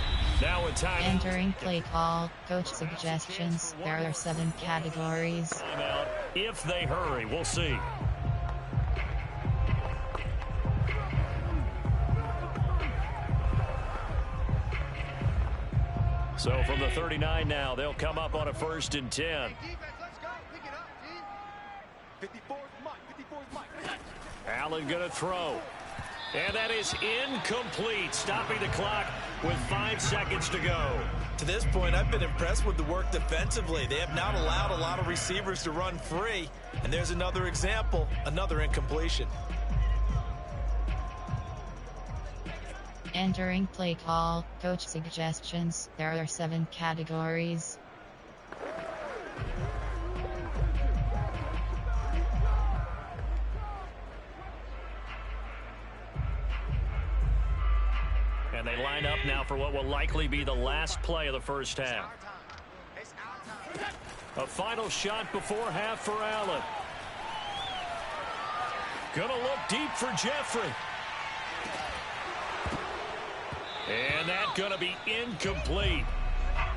Now a time. Entering play call. Coach suggestions. There are 7 categories. Timeout if they hurry. We'll see. So from the 39 now, they'll come up on a 1st and 10. Allen going to throw. And that is incomplete, stopping the clock with 5 seconds to go. To this point, I've been impressed with the work defensively. They have not allowed a lot of receivers to run free. And there's another example, another incompletion. Entering play call. Coach suggestions. There are 7 categories. And they line up now for what will likely be the last play of the first half. A final shot before half for Allen. Gonna look deep for Jeffrey. And that's gonna be incomplete.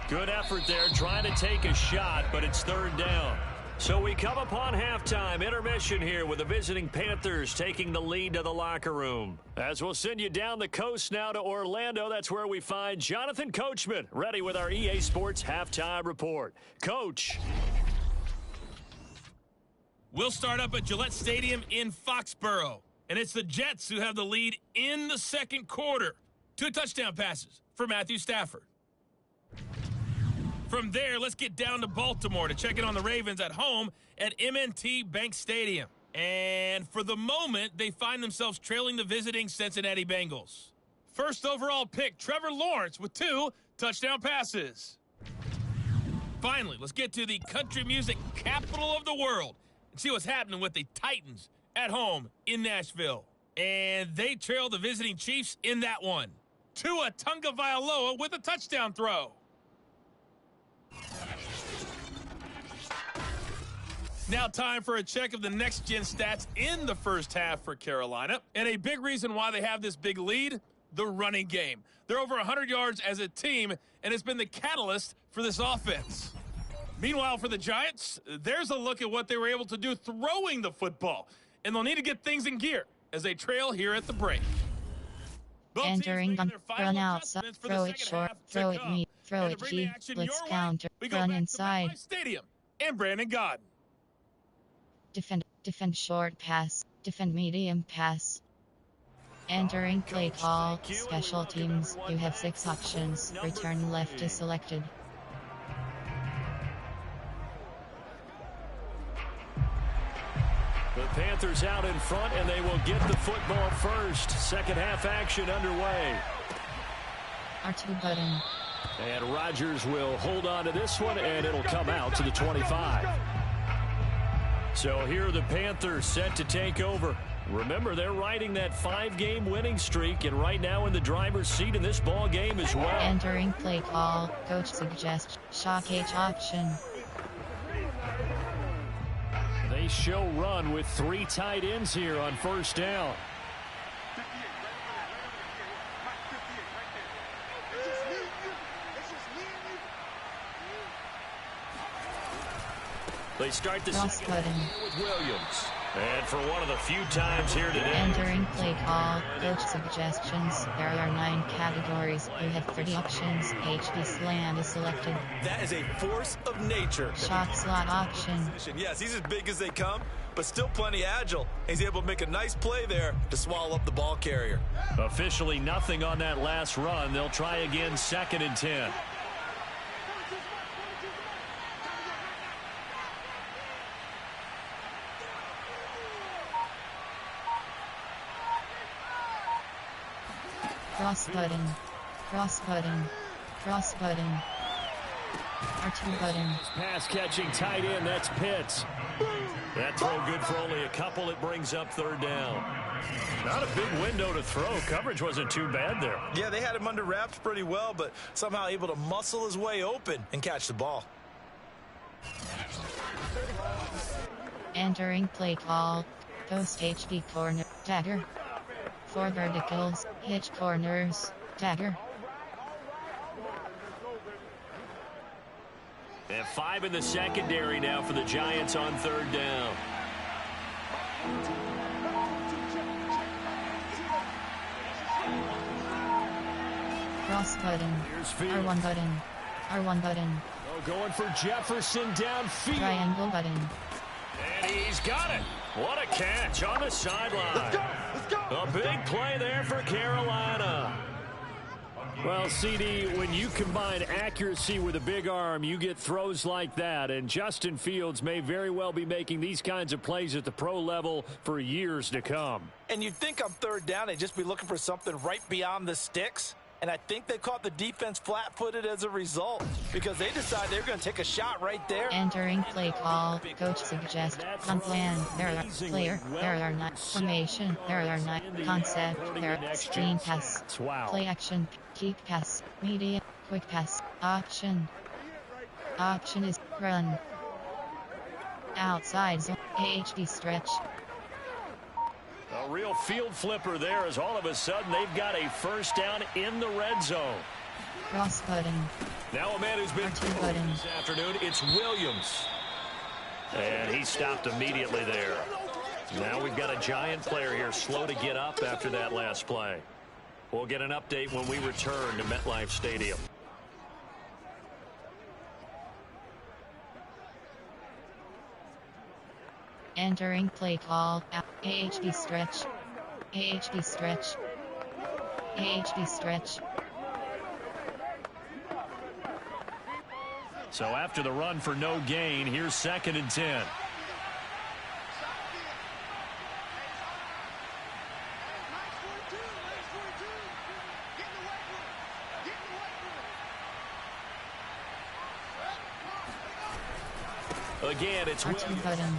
Good effort there trying to take a shot, but it's third down. So we come upon halftime intermission here with the visiting Panthers taking the lead to the locker room. As we'll send you down the coast now to Orlando, that's where we find Jonathan Coachman ready with our EA Sports halftime report. Coach. We'll start up at Gillette Stadium in Foxborough. And it's the Jets who have the lead in the second quarter. 2 touchdown passes for Matthew Stafford. From there, let's get down to Baltimore to check in on the Ravens at home at M&T Bank Stadium. And for the moment, they find themselves trailing the visiting Cincinnati Bengals. First overall pick, Trevor Lawrence with 2 touchdown passes. Finally, let's get to the country music capital of the world and see what's happening with the Titans at home in Nashville. And they trail the visiting Chiefs in that one. Tua Tagovailoa with a touchdown throw. Now time for a check of the next-gen stats in the first half for Carolina. And a big reason why they have this big lead, the running game. They're over 100 yards as a team, and it's been the catalyst for this offense. Meanwhile, for the Giants, there's a look at what they were able to do throwing the football. And they'll need to get things in gear as they trail here at the break. Entering gun, run outside, throw it short, throw it meat, throw it G, blitz counter, run inside. Stadium and Brandon Gaudin. Defend short pass, defend medium pass. Entering play call, special teams, you have 6 options, return left is selected. The Panthers out in front, and they will get the football first. Second half action underway. R2 button. And Rodgers will hold on to this one, and it'll come out to the 25. So here are the Panthers set to take over. Remember, they're riding that 5-game winning streak, and right now in the driver's seat in this ball game as well. Entering play call, coach suggests shock H option. They show run with 3 tight ends here on first down. They start the second half with Williams. And for one of the few times here today. Entering play call, coach suggestions. There are 9 categories. You have 30 options. HB slant is selected. That is a force of nature. Shot slot option. Yes, he's as big as they come, but still plenty agile. He's able to make a nice play there to swallow up the ball carrier. Officially nothing on that last run. They'll try again 2nd and 10. Cross button, cross button, cross button. R2 button. Pass catching tight end, that's Pitts. That throw good for only a couple. It brings up 3rd down. Not a big window to throw. Coverage wasn't too bad there. Yeah, they had him under wraps pretty well, but somehow able to muscle his way open and catch the ball. Entering play call, post HB corner, dagger. 4 verticals, hitch corners, dagger. And 5 in the secondary now for the Giants on 3rd down. Cross button, R1 button, R1 button. Oh, going for Jefferson downfield. Triangle button. And he's got it. What a catch on the sideline. A big play there for Carolina. Well, CD, when you combine accuracy with a big arm, you get throws like that. And Justin Fields may very well be making these kinds of plays at the pro level for years to come. And you'd think on 3rd down, they'd just be looking for something right beyond the sticks. And I think they caught the defense flat-footed as a result because they decided they're going to take a shot right there. Entering play call, coach suggests plan. There are player. There are 9 formation. There are 9 concept. There are screen pass. Play action. Keep pass. Media. Quick pass. Option. Option is run. outside zone, AHD stretch. A real field flipper there as all of a sudden they've got a first down in the red zone. Cross button. Now a man who's been this afternoon, it's Williams. And he stopped immediately there. Now we've got a Giant player here slow to get up after that last play. We'll get an update when we return to MetLife Stadium. Entering play call. AHD stretch. AHD stretch. AHD stretch. So after the run for no gain, here's 2nd and 10. Again, it's button.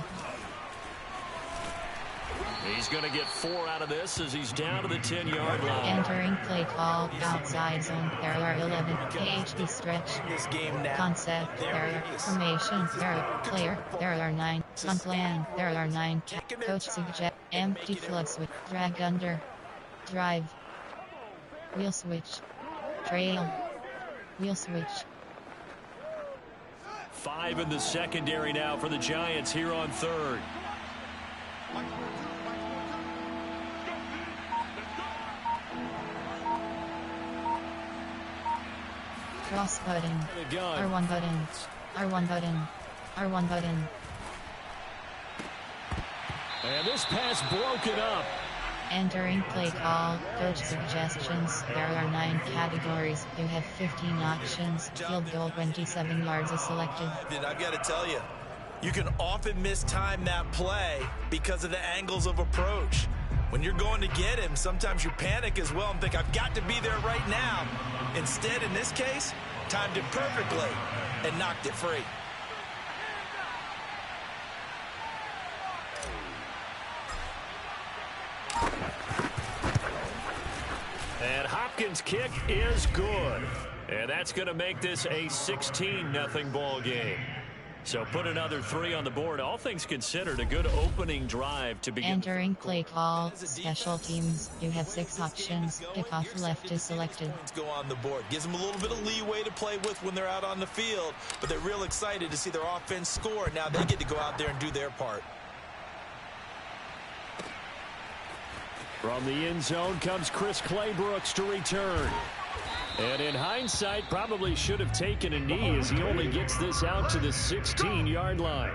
He's going to get 4 out of this as he's down to the 10-yard line. Entering play call. Outside zone. There are 11. AHD stretch. This game now. Concept. There are formation. There are player. There are 9. On plan. There are 9. Coach suggest. Empty flood switch. Drag under. Drive. Wheel switch. Trail. Wheel switch. 5 in the secondary now for the Giants here on 3rd. Cross button. R1 button. R1 button. R1 button. And this pass broken up. Entering play call. Coach suggestions. There are 9 categories. You have 15 options. Field goal 27 yards is selected. I've got to tell you, you can often mistime that play because of the angles of approach. When you're going to get him, sometimes you panic as well and think, I've got to be there right now. Instead, in this case, timed it perfectly and knocked it free. And Hopkins' kick is good. And that's going to make this a 16-0 ball game. So put another 3 on the board. All things considered, a good opening drive to begin. Entering play call. Special teams. You have 6 options. Kickoff left is selected. Go on the board. Gives them a little bit of leeway to play with when they're out on the field. But they're real excited to see their offense score. Now they get to go out there and do their part. From the end zone comes Chris Claybrooks to return. And in hindsight, probably should have taken a knee as he only gets this out to the 16-yard line.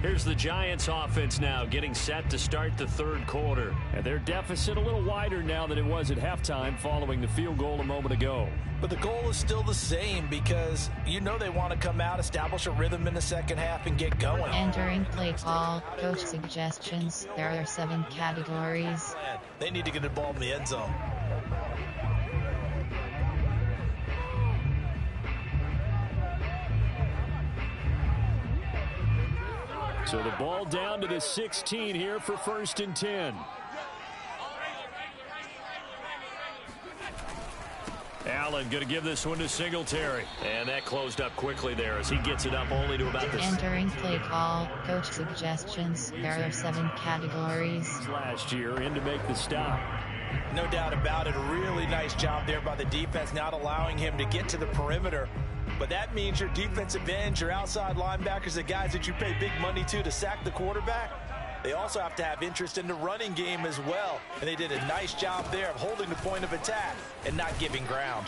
Here's the Giants offense now getting set to start the 3rd quarter. And their deficit a little wider now than it was at halftime following the field goal a moment ago. But the goal is still the same because you know they want to come out, establish a rhythm in the second half, and get going. Entering play call. Coach suggestions. There are 7 categories. They need to get the ball in the end zone. So the ball down to the 16 here for 1st and 10. Allen going to give this one to Singletary. And that closed up quickly there as he gets it up only to about the... Entering play call. Coach suggestions. There are 7 categories. Last year in to make the stop. No doubt about it. A really nice job there by the defense, not allowing him to get to the perimeter. But that means your defensive ends, your outside linebackers, the guys that you pay big money to sack the quarterback, they also have to have interest in the running game as well. And they did a nice job there of holding the point of attack and not giving ground.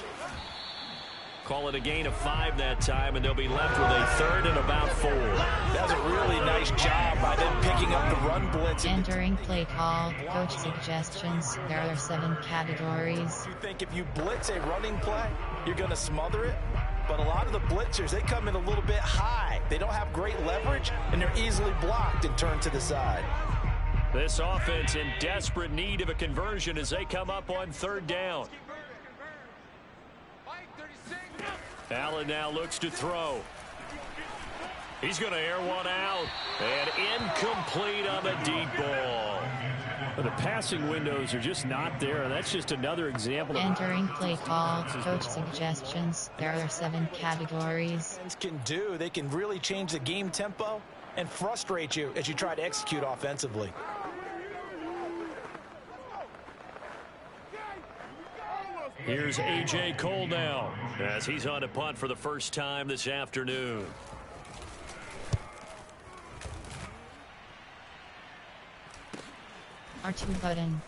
Call it a gain of 5 that time, and they'll be left with a 3rd and about 4. That was a really nice job by them picking up the run blitz. Entering play call. Coach suggestions. There are 7 categories. You think if you blitz a running play, you're going to smother it? But a lot of the blitzers, they come in a little bit high. They don't have great leverage, and they're easily blocked and turned to the side. This offense in desperate need of a conversion as they come up on 3rd down. Allen now looks to throw. He's going to air one out. And incomplete on the deep ball. But the passing windows are just not there. That's just another example. Entering play call, coach suggestions. There are 7 categories. They can really change the game tempo and frustrate you as you try to execute offensively. Here's A.J. Cole now as he's on a punt for the first time this afternoon. R2 button.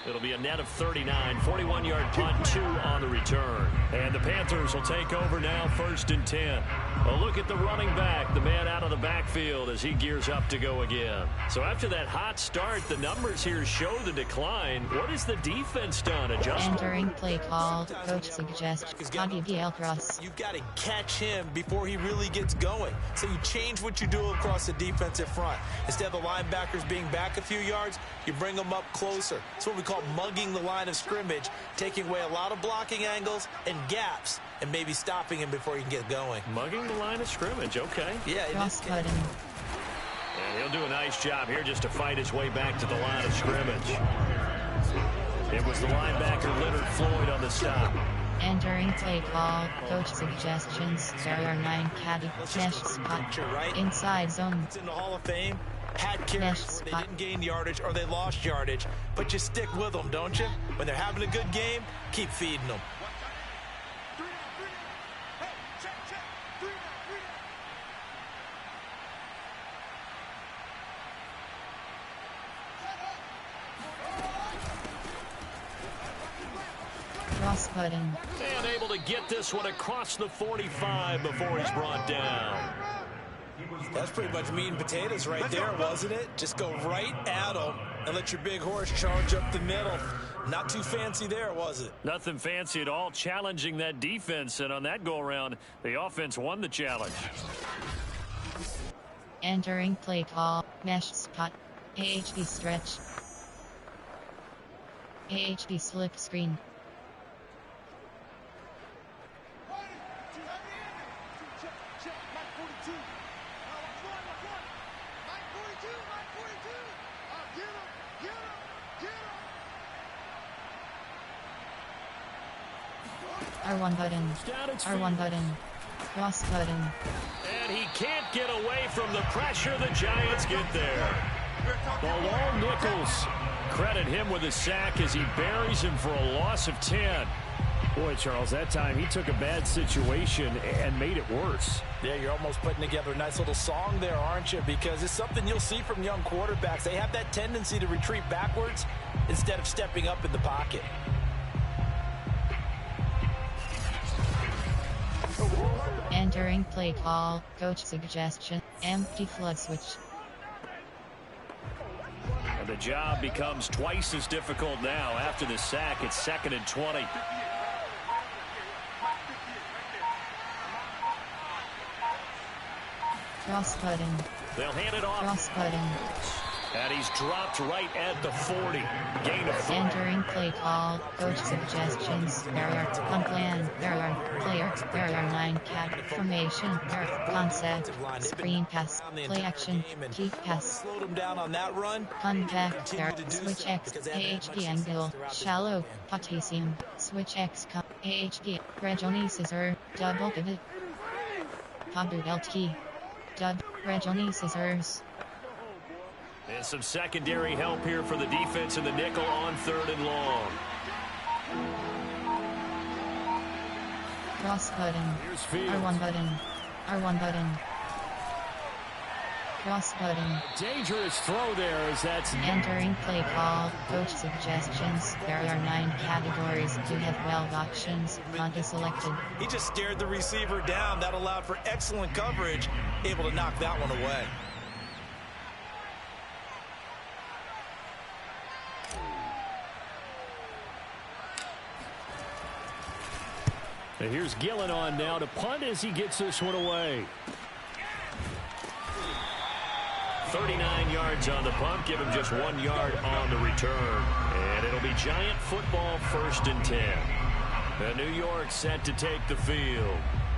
It'll be a net of 39, 41-yard punt, 2 on the return. And the Panthers will take over now, 1st and 10. A look at the running back, the man out of the backfield as he gears up to go again. So after that hot start, the numbers here show the decline. What has the defense done? Entering play call, coach suggests Cody cross. You've got to catch him before he really gets going. So you change what you do across the defensive front. Instead of the linebackers being back a few yards, you bring them up closer. That's what we call mugging the line of scrimmage, taking away a lot of blocking angles and gaps, and maybe stopping him before he can get going. Mugging the line of scrimmage, okay. Yeah, cross button. And he'll do a nice job here just to fight his way back to the line of scrimmage. It was the linebacker Leonard Floyd on the stop. Entering play call, coach suggestions. There are 9 categories. Mesh spot. Inside zone. It's in the Hall of Fame. Had carries where they didn't gain yardage or they lost yardage, but you stick with them, don't you? When they're having a good game, keep feeding them. Cross button. And able to get this one across the 45 before he's brought down. That's pretty much meat and potatoes right there, wasn't it? Just go right at them and let your big horse charge up the middle. Not too fancy there, was it? Nothing fancy at all, challenging that defense. And on that go-around, the offense won the challenge. Entering play call, mesh spot. AHD stretch. AHD slip screen. R1 button. R1 button. Cross button. And he can't get away from the pressure. The Giants get there. Bilal Nichols. Credit him with a sack as he buries him for a loss of 10. Boy, Charles, that time he took a bad situation and made it worse. Yeah, you're almost putting together a nice little song there, aren't you? Because it's something you'll see from young quarterbacks. They have that tendency to retreat backwards instead of stepping up in the pocket. Entering play call, coach suggestion, empty flood switch. And the job becomes twice as difficult now after the sack. It's 2nd and 20. Cross button. They'll hand it off. Cross button. And he's dropped right at the 40. Gain of 4. Entering play call, coach suggestions. There are plan. There are player. There are 9 cat formation. There are concept. Screen pass. Play action. Keep pass. Slowed him down on that run. Contact. There. Switch X. AHD angle. Shallow. Potassium. Switch X. AHD. Regioni scissor. Double pivot. Padu LT. Dub. Regioni scissors. And some secondary help here for the defense in the nickel on 3rd and long. Cross button. R1 button. R1 button. Cross button. Dangerous throw there as that's Entering play call, coach suggestions. There are 9 categories. You have 12 options. Conta selected. He just stared the receiver down. That allowed for excellent coverage. Able to knock that one away. And here's Gillen on now to punt as he gets this one away. 39 yards on the punt. Give him just 1 yard on the return. And it'll be Giant football, 1st and 10. And New York set to take the field.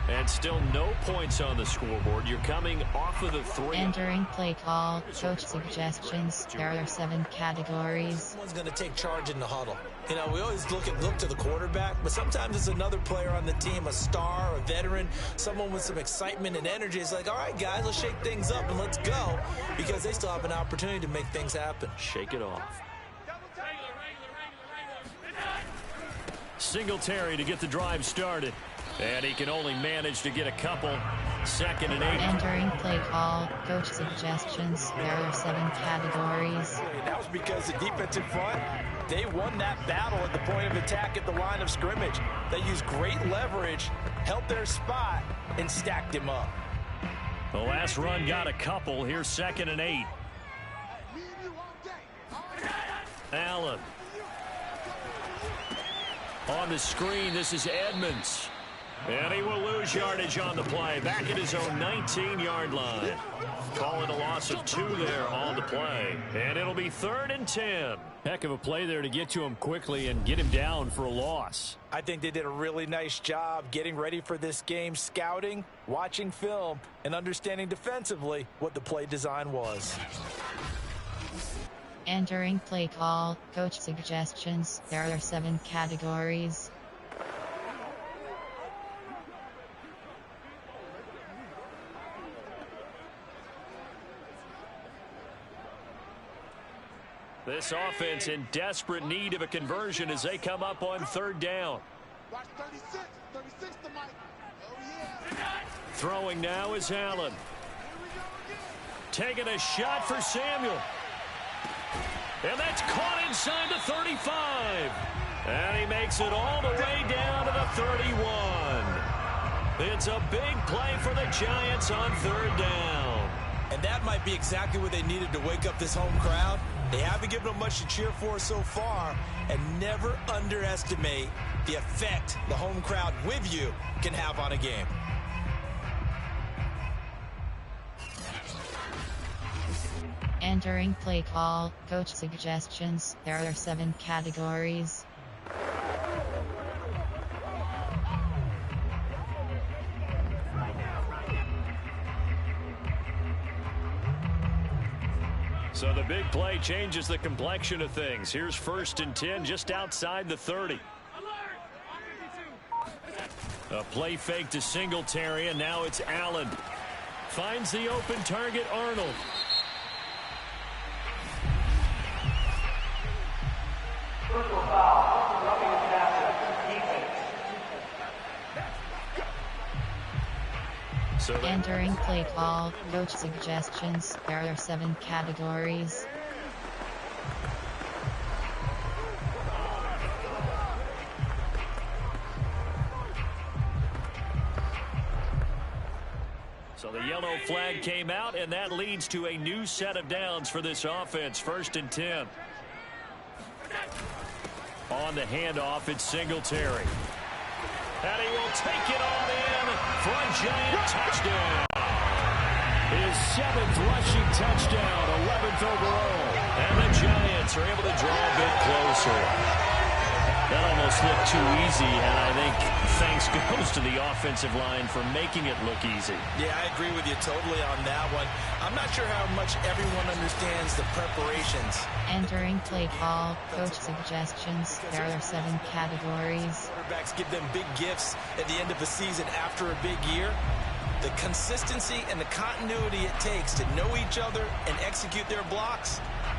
And still no points on the scoreboard. You're coming off of the 3. Entering play call, coach suggestions. There are 7 categories. Someone's going to take charge in the huddle. You know, we always look to the quarterback, but sometimes it's another player on the team, a star, a veteran, someone with some excitement and energy. It's like, all right, guys, let's shake things up and let's go, because they still have an opportunity to make things happen. Shake it off. Singletary to get the drive started. And he can only manage to get a couple. 2nd and 8. Entering play call, coach suggestions. There are 7 categories. That was because the defensive front, they won that battle at the point of attack at the line of scrimmage. They used great leverage, held their spot, and stacked him up. The last run got a couple. Here's 2nd and 8. Allen. On the screen, this is Edmonds. And he will lose yardage on the play. Back at his own 19-yard line. Calling a loss of 2 there on the play. And it'll be 3rd and 10. Heck of a play there to get to him quickly and get him down for a loss. I think they did a really nice job getting ready for this game, scouting, watching film, and understanding defensively what the play design was. Entering play call, coach suggestions. There are 7 categories. This offense in desperate need of a conversion as they come up on 3rd down. Watch 36 to Mike. Oh, yeah. Throwing now is Allen. Taking a shot for Samuel. And that's caught inside the 35. And he makes it all the way down to the 31. It's a big play for the Giants on 3rd down. And that might be exactly what they needed to wake up this home crowd. They haven't given them much to cheer for so far, and never underestimate the effect the home crowd with you can have on a game. Entering play call, coach suggestions. There are 7 categories. So the big play changes the complexion of things. Here's 1st and 10 just outside the 30. A play fake to Singletary, and now it's Allen. Finds the open target, Arnold. So Entering play call, coach suggestions. There are 7 categories. So the yellow flag came out, and that leads to a new set of downs for this offense. 1st and 10. On the handoff, it's Singletary. And he will take it all in for a Giant touchdown. His 7th rushing touchdown, 11th overall. And the Giants are able to draw a bit closer. That almost looked too easy, and I think thanks goes to the offensive line for making it look easy. Yeah, I agree with you totally on that one. I'm not sure how much everyone understands the preparations. Entering play call, coach suggestions. There are 7 categories. Quarterbacks give them big gifts at the end of the season after a big year. The consistency and the continuity it takes to know each other and execute their blocks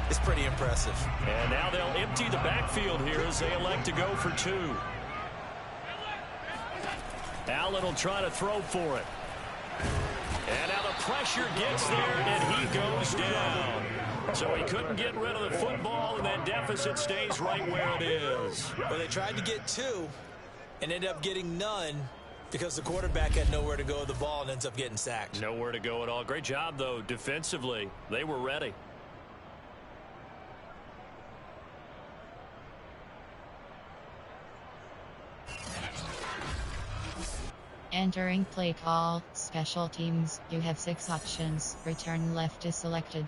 is pretty impressive. And now they'll empty the backfield here as they elect to go for 2. Allen will try to throw for it. And now the pressure gets there, and he goes down. So he couldn't get rid of the football, and that deficit stays right where it is. Well, they tried to get 2 and ended up getting none because the quarterback had nowhere to go with the ball and ends up getting sacked. Nowhere to go at all. Great job, though, defensively. They were ready. Entering play call, special teams. You have 6 options. Return left is selected.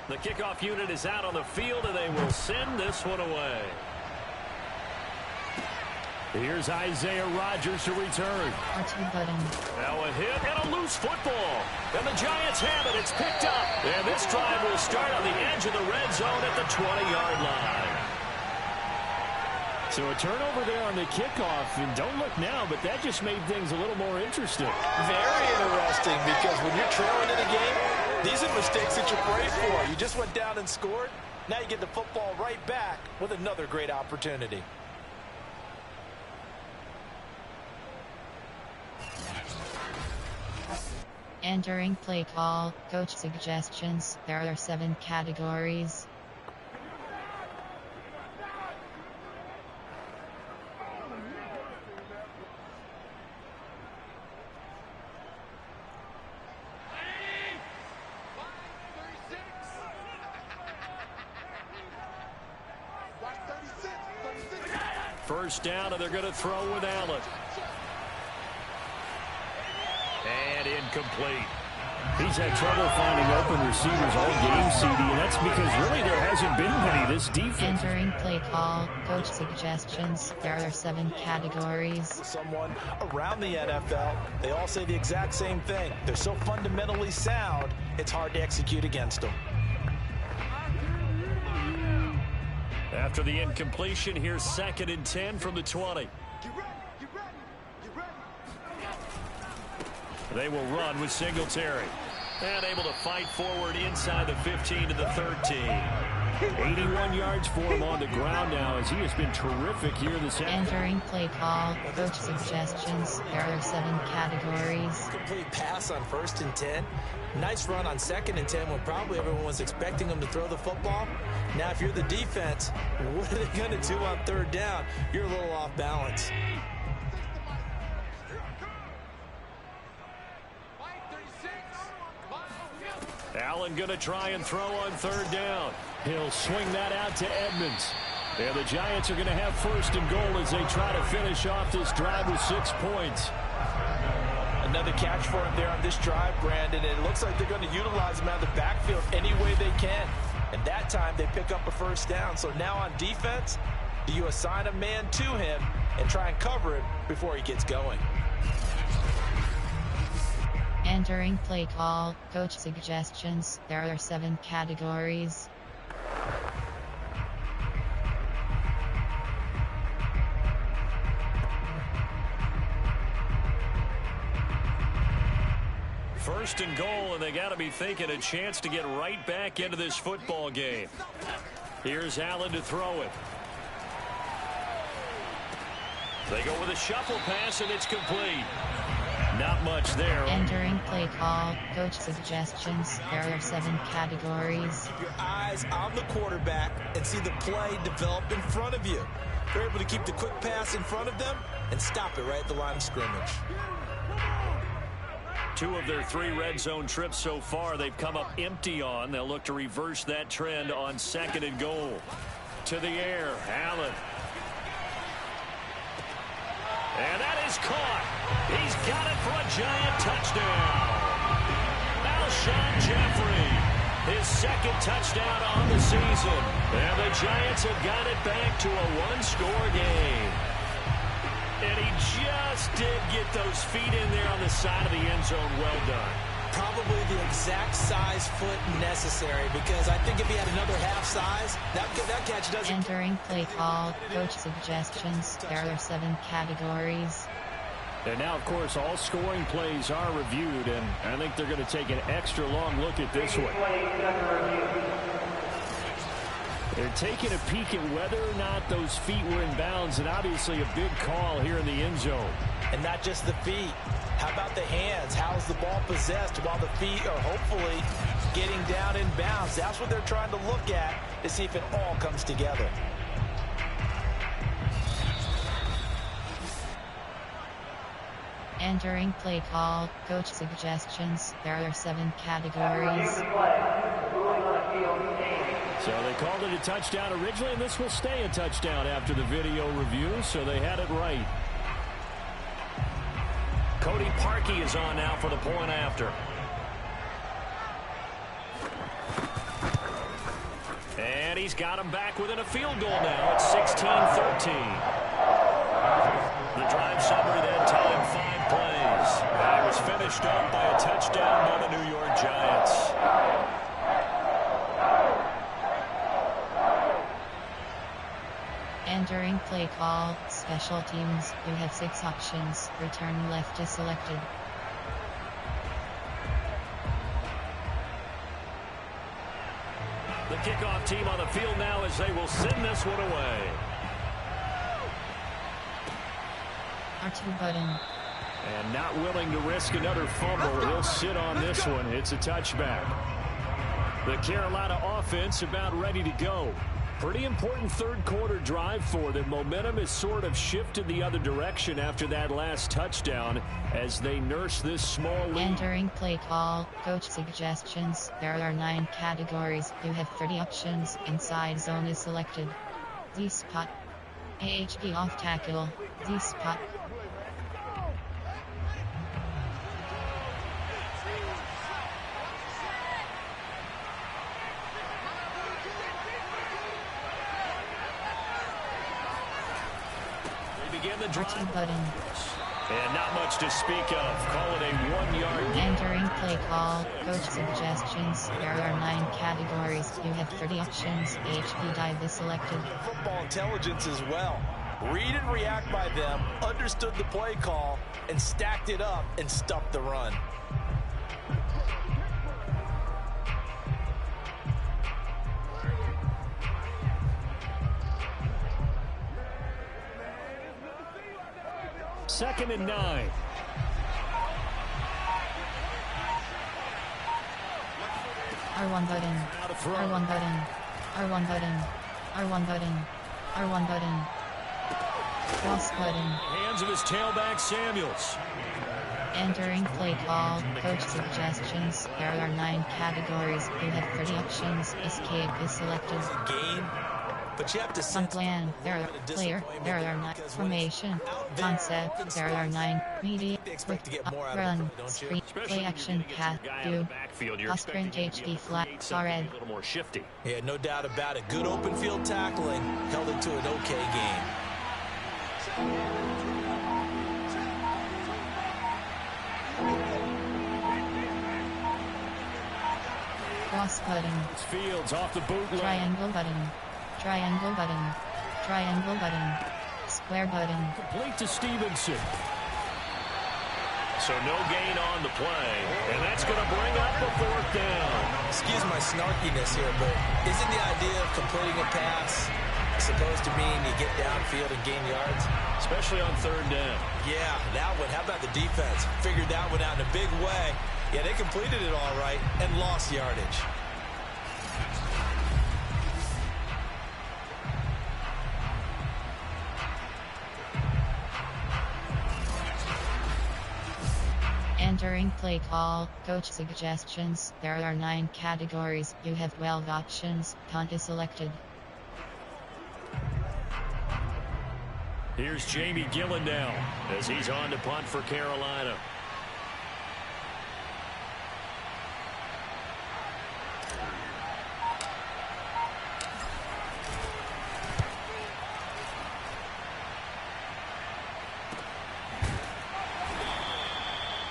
The kickoff unit is out on the field, and they will send this one away. Here's Isaiah Rodgers to return. Now a hit and a loose football. And the Giants have it. It's picked up. And this drive will start on the edge of the red zone at the 20-yard line. So a turnover there on the kickoff. And don't look now, but that just made things a little more interesting. Very interesting, because when you're trailing in a game, these are mistakes that you pray for. You just went down and scored. Now you get the football right back with another great opportunity. Entering play call, coach suggestions. There are 7 categories. First down, and they're going to throw with Allen. And incomplete. He's had trouble finding open receivers all game, CD, and that's because really there hasn't been many this defense. Entering play call, coach suggestions. There are 7 categories. Someone around the NFL, they all say the exact same thing. They're so fundamentally sound, it's hard to execute against them. After the incompletion, here's 2nd and 10 from the 20. They will run with Singletary. And able to fight forward inside the 15 to the 13. 81 yards for him on the ground now, as he has been terrific here this afternoon. Entering play call, coach suggestions. There are 7 categories. Complete pass on 1st and 10. Nice run on 2nd and 10 when probably everyone was expecting him to throw the football. Now, if you're the defense, what are they going to do on 3rd down? You're a little off balance. Allen going to try and throw on 3rd down. He'll swing that out to Edmonds. And the Giants are going to have 1st and goal as they try to finish off this drive with 6 points. Another catch for him there on this drive, Brandon. And it looks like they're going to utilize him out of the backfield any way they can. And that time they pick up a 1st down. So now on defense, do you assign a man to him and try and cover him before he gets going? Entering play call, coach suggestions. There are 7 categories. First and goal, and they got to be thinking a chance to get right back into this football game. Here's Allen to throw it. They go with a shuffle pass, and it's complete. Not much there. Entering play call, coach suggestions. There are 7 categories. Keep your eyes on the quarterback and see the play develop in front of you. They're able to keep the quick pass in front of them and stop it right at the line of scrimmage. 2 of their 3 red zone trips so far they've come up empty on. They'll look to reverse that trend on 2nd and goal. To the air, Allen. And that is caught. He's got it for a Giant touchdown. Alshon Jeffrey, his 2nd touchdown on the season. And the Giants have got it back to a 1-score game. And he just did get those feet in there on the side of the end zone. Well done. Probably the exact size foot necessary, because I think if he had another half size, that catch doesn't... Entering play call, coach suggestions. There are 7 categories. And now, of course, all scoring plays are reviewed, and I think they're going to take an extra long look at this one. They're taking a peek at whether or not those feet were in bounds, and obviously a big call here in the end zone. And not just the feet. How about the hands? How's the ball possessed while the feet are hopefully getting down in bounds? That's what they're trying to look at to see if it all comes together. Entering play call, coach suggestions. There are 7 categories. So they called it a touchdown originally, and this will stay a touchdown after the video review, so they had it right. Cody Parkey is on now for the point after. And he's got him back within a field goal now. It's 16-13. The drive summary that time, 5 plays. And it was finished up by a touchdown by the New York Giants. Entering play call, special teams, you have 6 options, return left is selected. The kickoff team on the field now as they will send this one away. R2 button. And not willing to risk another fumble. He'll sit on this one. It's a touchback. The Carolina offense about ready to go. Pretty important third quarter drive for them. Momentum has sort of shifted the other direction after that last touchdown as they nurse this small lead. Entering play call, coach suggestions. There are 9 categories. You have 30 options. Inside zone is selected. D spot. AHP off tackle. D spot. Begin the drive. Button. And not much to speak of. Call it a 1-yard gain. Entering play call, coach suggestions. There are 9 categories. You have 30 options. HP dive is selected. Football intelligence as well. Read and react by them, understood the play call, and stacked it up and stuffed the run. Second and 9. R1 button. R1 button. R1 button. R1 button. R1 button. Cross button. Hands of his tailback Samuels. Entering play call, coach suggestions. There are 9 categories. You have 30 options. Escape is selected. Gain. But you have to Plan. There are player. There are 9 formation. Concept. There are 9 media. Run. Screen. Play action. Pass. Do. Sprint. HD flat. Red. A little more shifty. Yeah, no doubt about it. Good open field tackling. Held it to an okay game. Cross button. Fields off the bootleg. Triangle button. Triangle button. Triangle button. Square button. Complete to Stevenson. So no gain on the play. And that's going to bring up the 4th down. Excuse my snarkiness here, but isn't the idea of completing a pass supposed to mean you get downfield and gain yards? Especially on 3rd down. Yeah, that one. How about the defense? Figured that one out in a big way. Yeah, they completed it all right and lost yardage. Entering play call, coach suggestions. There are 9 categories. You have 12 options. Punt is selected. Here's Jamie Gillen now as he's on to punt for Carolina.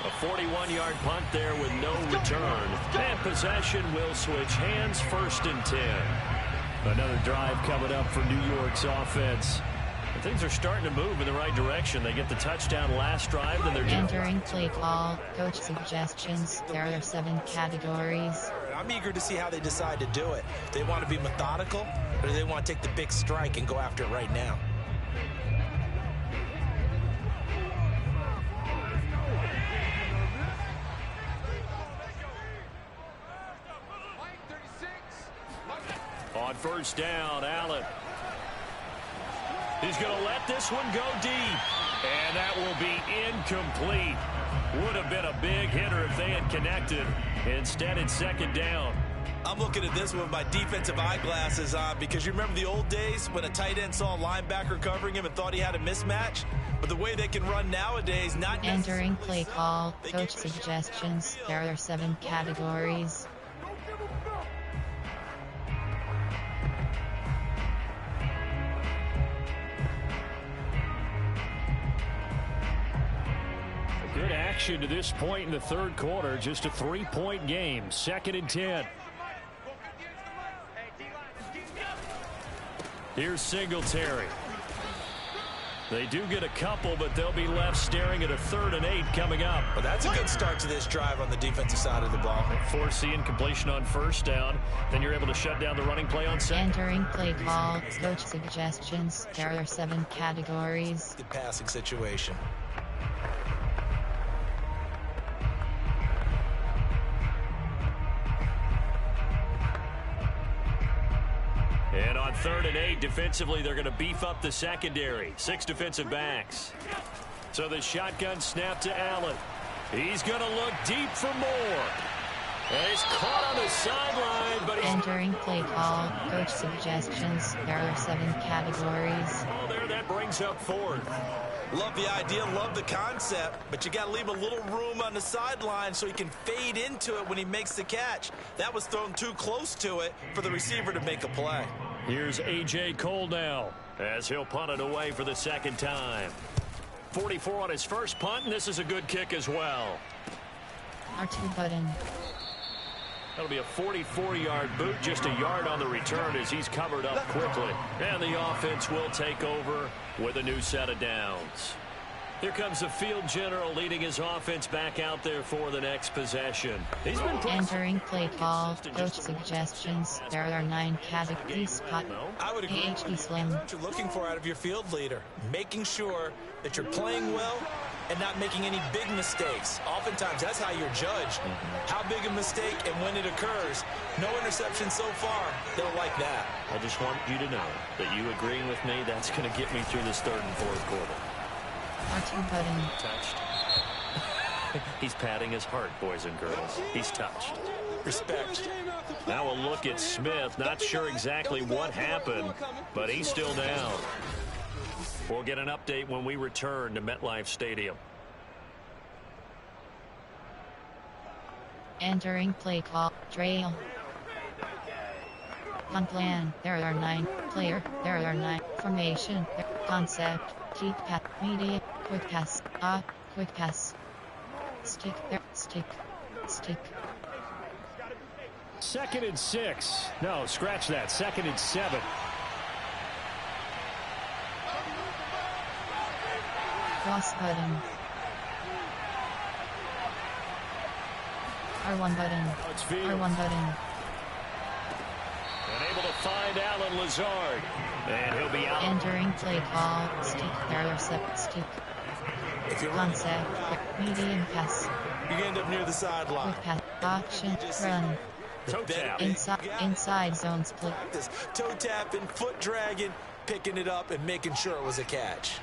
A 41-yard punt there with no return. And possession will switch hands, 1st and 10. Another drive coming up for New York's offense. And things are starting to move in the right direction. They get the touchdown last drive, then they're entering play call, coach suggestions. There are 7 categories. I'm eager to see how they decide to do it. They want to be methodical, or do they want to take the big strike and go after it right now? On 1st down, Allen. He's going to let this one go deep. And that will be incomplete. Would have been a big hitter if they had connected. Instead, it's 2nd down. I'm looking at this with my defensive eyeglasses on because you remember the old days when a tight end saw a linebacker covering him and thought he had a mismatch? But the way they can run nowadays, not entering play call, coach suggestions. There are 7 categories. Good action to this point in the third quarter. Just a 3-point game. 2nd and 10. Here's Singletary. They do get a couple, but they'll be left staring at a 3rd and 8 coming up. Well, that's a good start to this drive on the defensive side of the ball. Force the incompletion on 1st down. Then you're able to shut down the running play on 2nd. Entering play call. Coach suggestions. There are 7 categories. Good passing situation. And on 3rd and 8, defensively, they're going to beef up the secondary. 6 defensive backs. So the shotgun snap to Allen. He's going to look deep for more. And he's caught on the sideline, but he's... Entering play call. Coach suggestions. There are 7 categories. Oh, there, that brings up 4th. Love the idea, love the concept, but you got to leave a little room on the sideline so he can fade into it when he makes the catch. That was thrown too close to it for the receiver to make a play. Here's A.J. Cole now as he'll punt it away for the 2nd time. 44 on his first punt, and this is a good kick as well. R2 button. That'll be a 44-yard boot, just a yard on the return as he's covered up quickly. And the offense will take over with a new set of downs. Here comes the field general leading his offense back out there for the next possession. He's been entering play call. Coach suggestions. There are 9 categories. Spot. I would agree. AHD slim. What you're looking for out of your field leader, making sure that you're playing well and not making any big mistakes. Oftentimes, that's how you're judged. How big a mistake and when it occurs. No interception so far. They'll like that. I just want you to know that you agreeing with me, that's going to get me through this 3rd and 4th quarter. R2 button. Touched. He's patting his heart, boys and girls. He's touched. Respect. Now a look at Smith. Not sure exactly what happened, but he's still down. We'll get an update when we return to MetLife Stadium. Entering play call. Trail. Punt plan. There are 9. Player. There are 9. Formation. Concept. Keep pass. Media. Quick pass. Quick pass. Stick. There. Stick. Stick. 2nd and 6. No, scratch that. 2nd and 7. Cross button. R1 button. R1 button. And able to find Alan Lazard. And he'll be out. Entering play call. Stick. There are 7. Stick. If you're Concept. Medium pass. you end up near the sideline. Quick pass. Option. Run. Toe tap. Inside zone split. This toe tapping, foot dragging, picking it up and making sure it was a catch.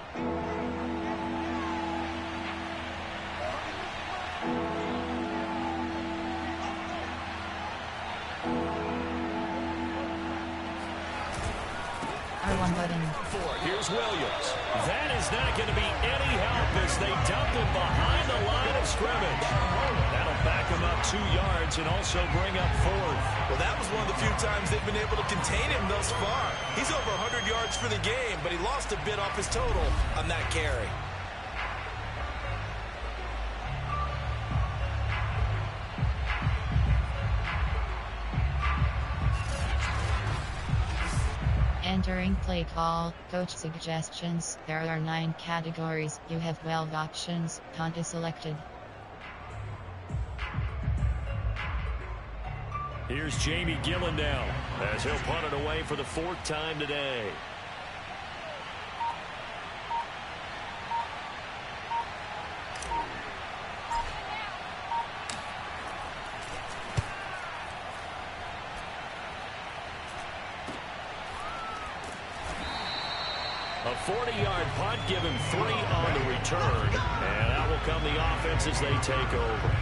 R1 button. Here's Williams. That is not going to be any help as they dump him behind the line of scrimmage. That'll back him up 2 yards and also bring up 4th. Well, that was one of the few times they've been able to contain him thus far. He's over 100 yards for the game, but he lost a bit off his total on that carry. Entering play call. Coach suggestions. There are 9 categories. You have 12 options. Punt is selected. Here's Jamie Gillen now as he'll punt it away for the 4th time today. A 40-yard punt, give him 3 on the return. And that will come the offense as they take over.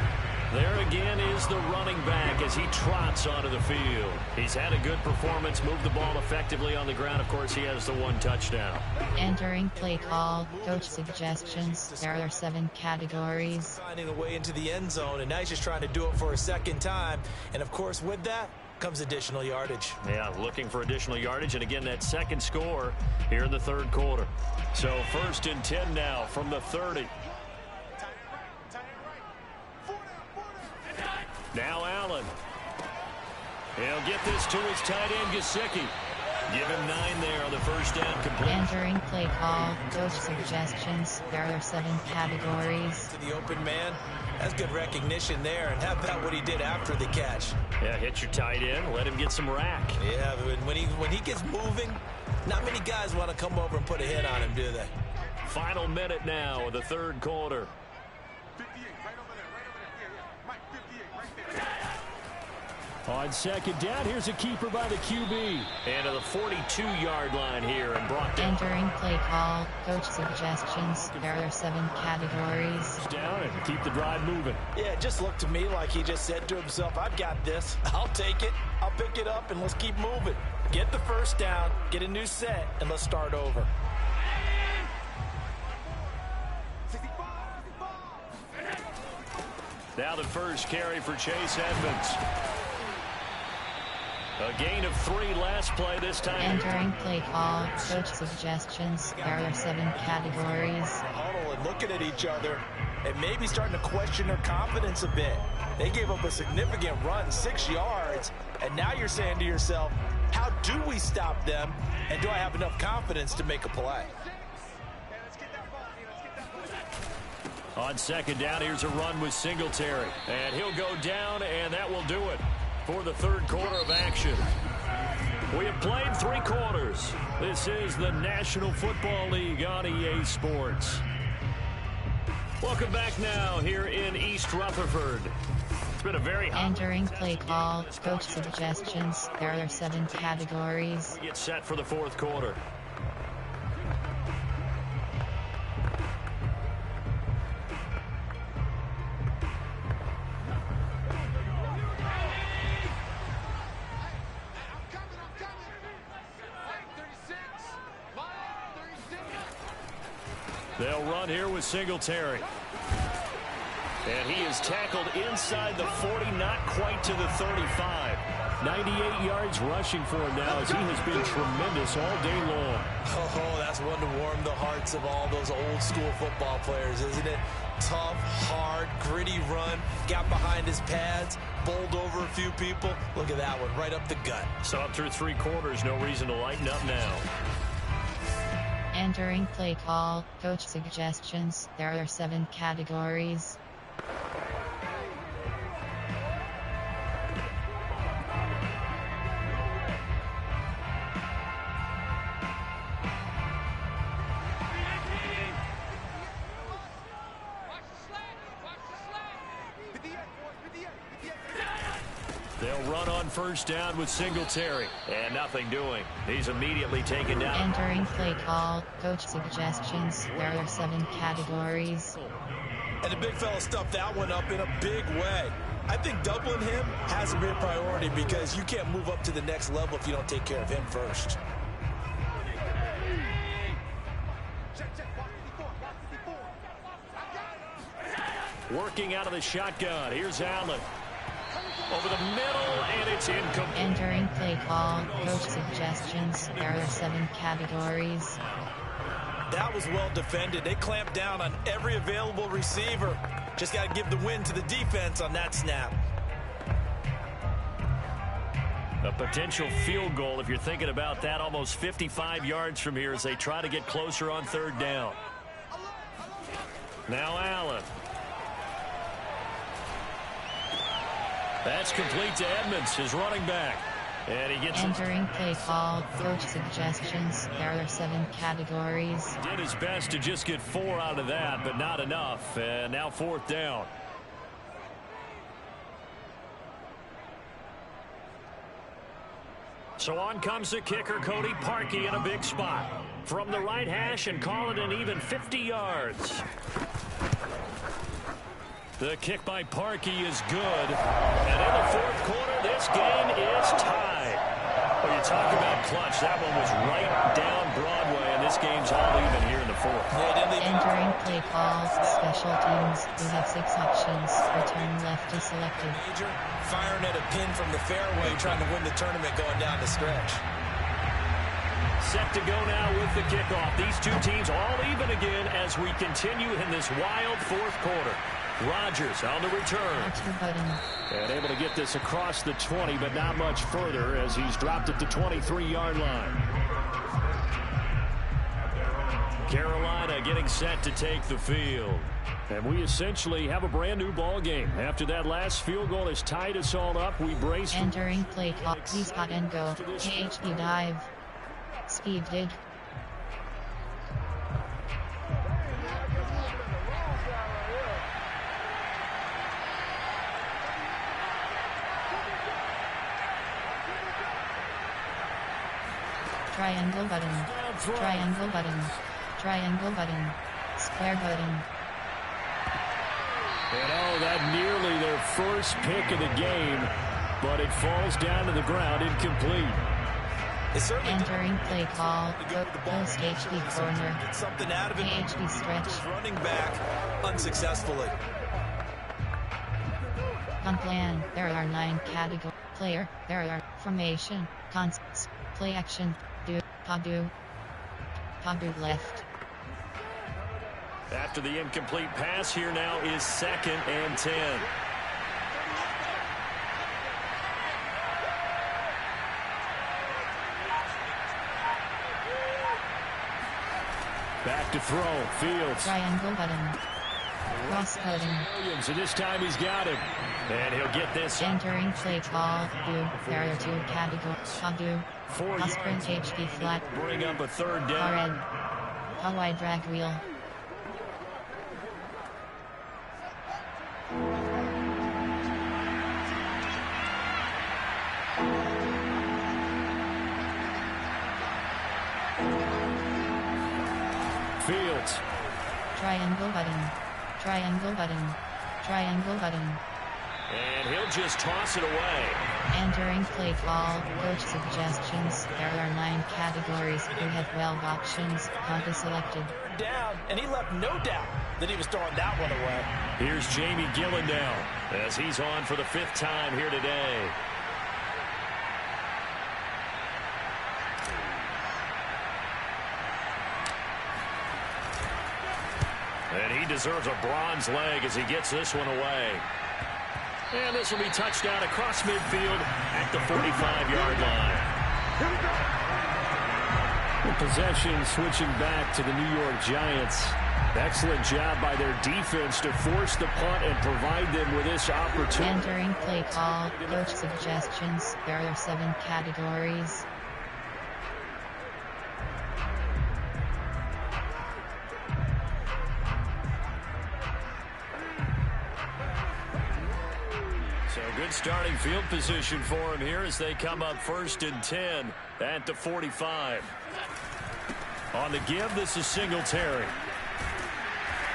There again is the running back as he trots onto the field. He's had a good performance, moved the ball effectively on the ground. Of course, he has the 1 touchdown. Entering play call. Coach suggestions. There are 7 categories. Finding a way into the end zone, and now he's just trying to do it for a 2nd time. And, of course, with that comes additional yardage. Yeah, looking for additional yardage. And, again, that 2nd score here in the 3rd quarter. So 1st and 10 now from the 30. Now Allen. He'll get this to his tight end, Gesicki. Give him 9 there on the first down complete. Entering play call, coach suggestions. There are 7 categories. To the open man, that's good recognition there. And how about what he did after the catch? Yeah, hit your tight end, let him get some rack. Yeah, but when he gets moving, not many guys want to come over and put a hit on him, do they? Final minute now of the third quarter. 58, right over there, yeah. Mike, 58, right there. On second down, here's a keeper by the QB. And to the 42-yard line here and brought down. Entering play call, coach suggestions. There are 7 categories. Down and keep the drive moving. Yeah, it just looked to me like he just said to himself, I've got this. I'll take it. I'll pick it up, and let's keep moving. Get the first down, get a new set, and let's start over. Now the first carry for Chase Edmonds. A gain of 3 last play this time. Entering play call, coach suggestions. There are 7 categories. Huddle and looking at each other and maybe starting to question their confidence a bit. They gave up a significant run, 6 yards, and now you're saying to yourself, how do we stop them, and do I have enough confidence to make a play? On second down, here's a run with Singletary. And he'll go down, and that will do it for the third quarter of action. We have played 3 quarters. This is the National Football League on EA Sports. Welcome back now here in East Rutherford. It's been a very hot... Entering play call, coach suggestions. There are 7 categories. Get set for the fourth quarter. They'll run here with Singletary. And he is tackled inside the 40, not quite to the 35. 98 yards rushing for him now as he has been tremendous all day long. Oh, that's one to warm the hearts of all those old school football players, isn't it? Tough, hard, gritty run, got behind his pads, bowled over a few people. Look at that one, right up the gut. So up through 3 quarters, no reason to lighten up now. Entering play call, coach suggestions. There are 7 categories. They'll run on first down with Singletary. And nothing doing. He's immediately taken down. Entering play call, coach suggestions. There are 7 categories. And the big fella stuffed that one up in a big way. I think doubling him has to be a priority because you can't move up to the next level if you don't take care of him first. Working out of the shotgun. Here's Allen. Over the middle, and it's incomplete. Entering play call, coach suggestions. There are 7 categories. That was well defended. They clamped down on every available receiver. Just got to give the win to the defense on that snap. A potential field goal, if you're thinking about that, almost 55 yards from here as they try to get closer on third down. Now Allen. That's complete to Edmonds, his running back. And he gets Entering play call, coach suggestions. There are 7 categories. Did his best to just get 4 out of that, but not enough. And now fourth down. So on comes the kicker, Cody Parkey, in a big spot. From the right hash and call it an even 50 yards. The kick by Parkey is good. And in the fourth quarter, this game is tied. Well, you talk about clutch. That one was right down Broadway, and this game's all even here in the fourth. Entering play calls, special teams. We have 6 options. Return left is selected. Major firing at a pin from the fairway, trying to win the tournament going down the stretch. Set to go now with the kickoff. These two teams all even again as we continue in this wild fourth quarter. Rodgers on the return. And able to get this across the 20, but not much further as he's dropped it to 23-yard line. Carolina getting set to take the field. And we essentially have a brand new ball game. After that last field goal has tied us all up, we brace. Entering play clock. Please spot and go. KHB dive. Speed dig. Triangle button. Triangle button. Triangle button. Square button. And oh, that nearly their first pick of the game, but it falls down to the ground incomplete. Entering play call. Post HB corner. Get something out of it. HB stretch. Running back unsuccessfully. On plan, there are 9 categories. Player, there are formation, concepts, play action, Padu left. After the incomplete pass, here now is 2nd and 10. Back to throw. Fields. Triangle button. Cross cutting. Williams, and this time he's got him. And he'll get this. Entering play call. There are 2 categories. Padu. Sprint HB flat. Bring up a 3rd down. Red. Hawaii drag wheel. Fields. Triangle button. Triangle button. Triangle button. And he'll just toss it away. Entering play call. Coach suggestions. There are 9 categories. Who have 12 options. Conta selected. Down, and he left no doubt that he was throwing that one away. Here's Jamie Gillen down as he's on for the 5th time here today. And he deserves a bronze leg as he gets this one away. And this will be touchdown across midfield at the 45-yard line. Possession switching back to the New York Giants. Excellent job by their defense to force the punt and provide them with this opportunity. Entering play call. Coach suggestions. There are 7 categories. So good starting field position for him here as they come up 1st and 10 at the 45. On the give, this is Singletary.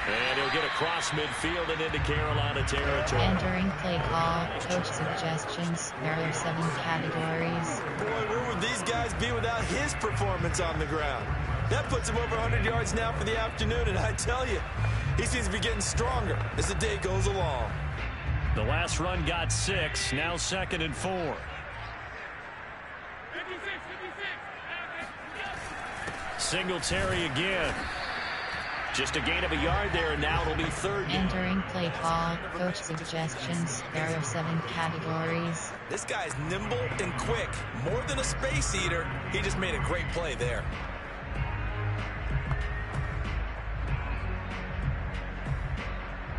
And he'll get across midfield and into Carolina territory. Entering play call. Coach suggestions. There are 7 categories. Boy, where would these guys be without his performance on the ground? That puts him over 100 yards now for the afternoon, and I tell you, he seems to be getting stronger as the day goes along. The last run got 6, now 2nd and 4. Singletary again. Just a gain of a yard there, and now it'll be 3rd. Entering play call. Coach suggestions. There are 7 categories. This guy's nimble and quick. More than a space eater. He just made a great play there.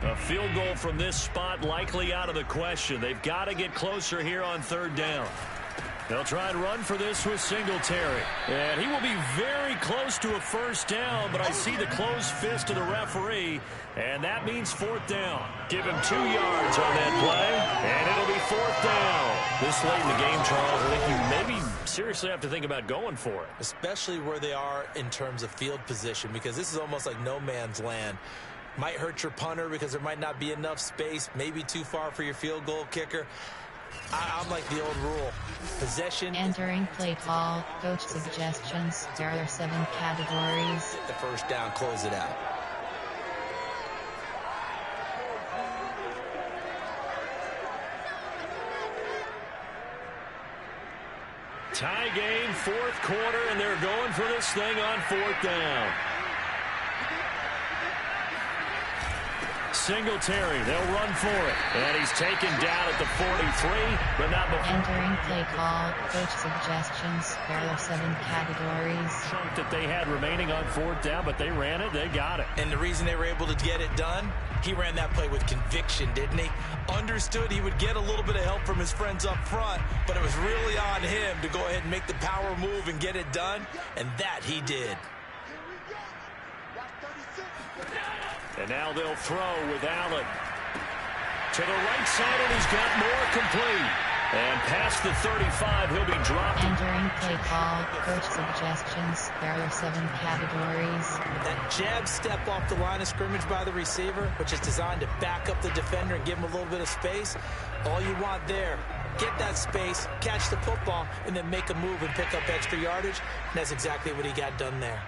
A field goal from this spot likely out of the question. They've got to get closer here on 3rd down. They'll try and run for this with Singletary. And he will be very close to a 1st down, but I see the closed fist of the referee, and that means 4th down. Give him 2 yards on that play, and it'll be 4th down. This late in the game, Charles, I think you maybe seriously have to think about going for it. Especially where they are in terms of field position, because this is almost like no man's land. Might hurt your punter because there might not be enough space, maybe too far for your field goal kicker. I'm like the old rule. Possession. Entering play call. Coach suggestions. There are 7 categories. Get the 1st down, close it out. Tie game, 4th quarter, and they're going for this thing on 4th down. Singletary. They'll run for it. And he's taken down at the 43, but not before. Entering play call. Coach suggestions. There are 7 categories. Chunk that they had remaining on 4th down, but they ran it. They got it. And the reason they were able to get it done, he ran that play with conviction, didn't he? Understood he would get a little bit of help from his friends up front, but it was really on him to go ahead and make the power move and get it done, and that he did. And now they'll throw with Allen. To the right side, and he's got more complete. And past the 35, he'll be dropped. Entering play call. Coach suggestions. There are 7 categories. That jab step off the line of scrimmage by the receiver, which is designed to back up the defender and give him a little bit of space. All you want there, get that space, catch the football, and then make a move and pick up extra yardage. And that's exactly what he got done there.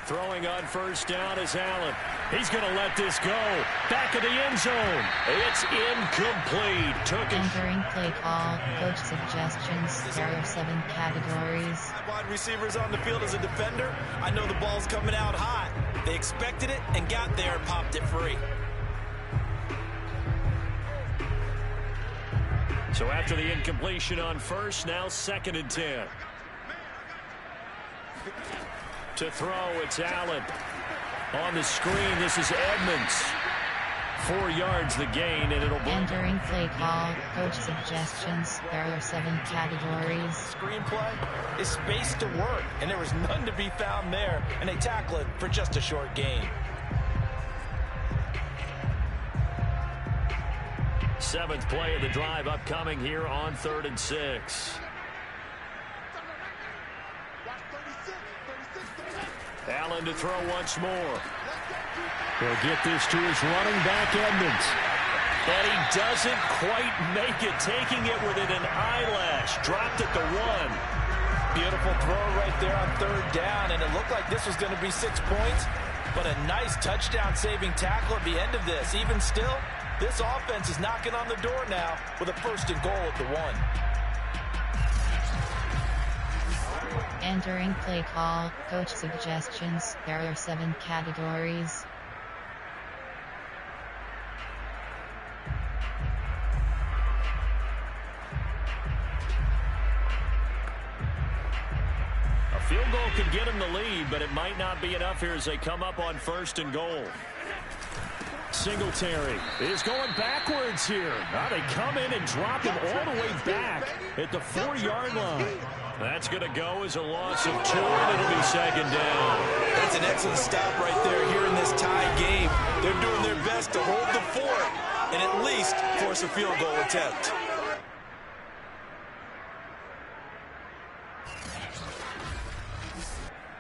Throwing on 1st down is Allen. He's going to let this go. Back of the end zone. It's incomplete. Took it. Entering play call. Coach suggestions. There are 7 categories. Wide receivers on the field as a defender. I know the ball's coming out hot. They expected it and got there and popped it free. So after the incompletion on 1st, now 2nd and 10. To throw, it's Allen. On the screen, this is Edmonds. 4 yards the gain, and it'll be. Entering play call. Coach suggestions. There are 7 categories. Screenplay is space to work, and there was none to be found there, and they tackle it for just a short gain. 7th play of the drive upcoming here on 3rd and 6. Allen to throw once more. He'll get this to his running back, Edmonds. And he doesn't quite make it, taking it within an eyelash. Dropped at the 1. Beautiful throw right there on 3rd down, and it looked like this was going to be 6 points, but a nice touchdown-saving tackle at the end of this. Even still, this offense is knocking on the door now with a 1st and goal at the 1. Entering play call. Coach suggestions. There are 7 categories. A field goal could get him the lead, but it might not be enough here as they come up on 1st and goal. Singletary is going backwards here. Now they come in and drop him all the way back at the 4-yard line. That's going to go as a loss of 2, and it'll be 2nd down. That's an excellent stop right there here in this tie game. They're doing their best to hold the fort and at least force a field goal attempt.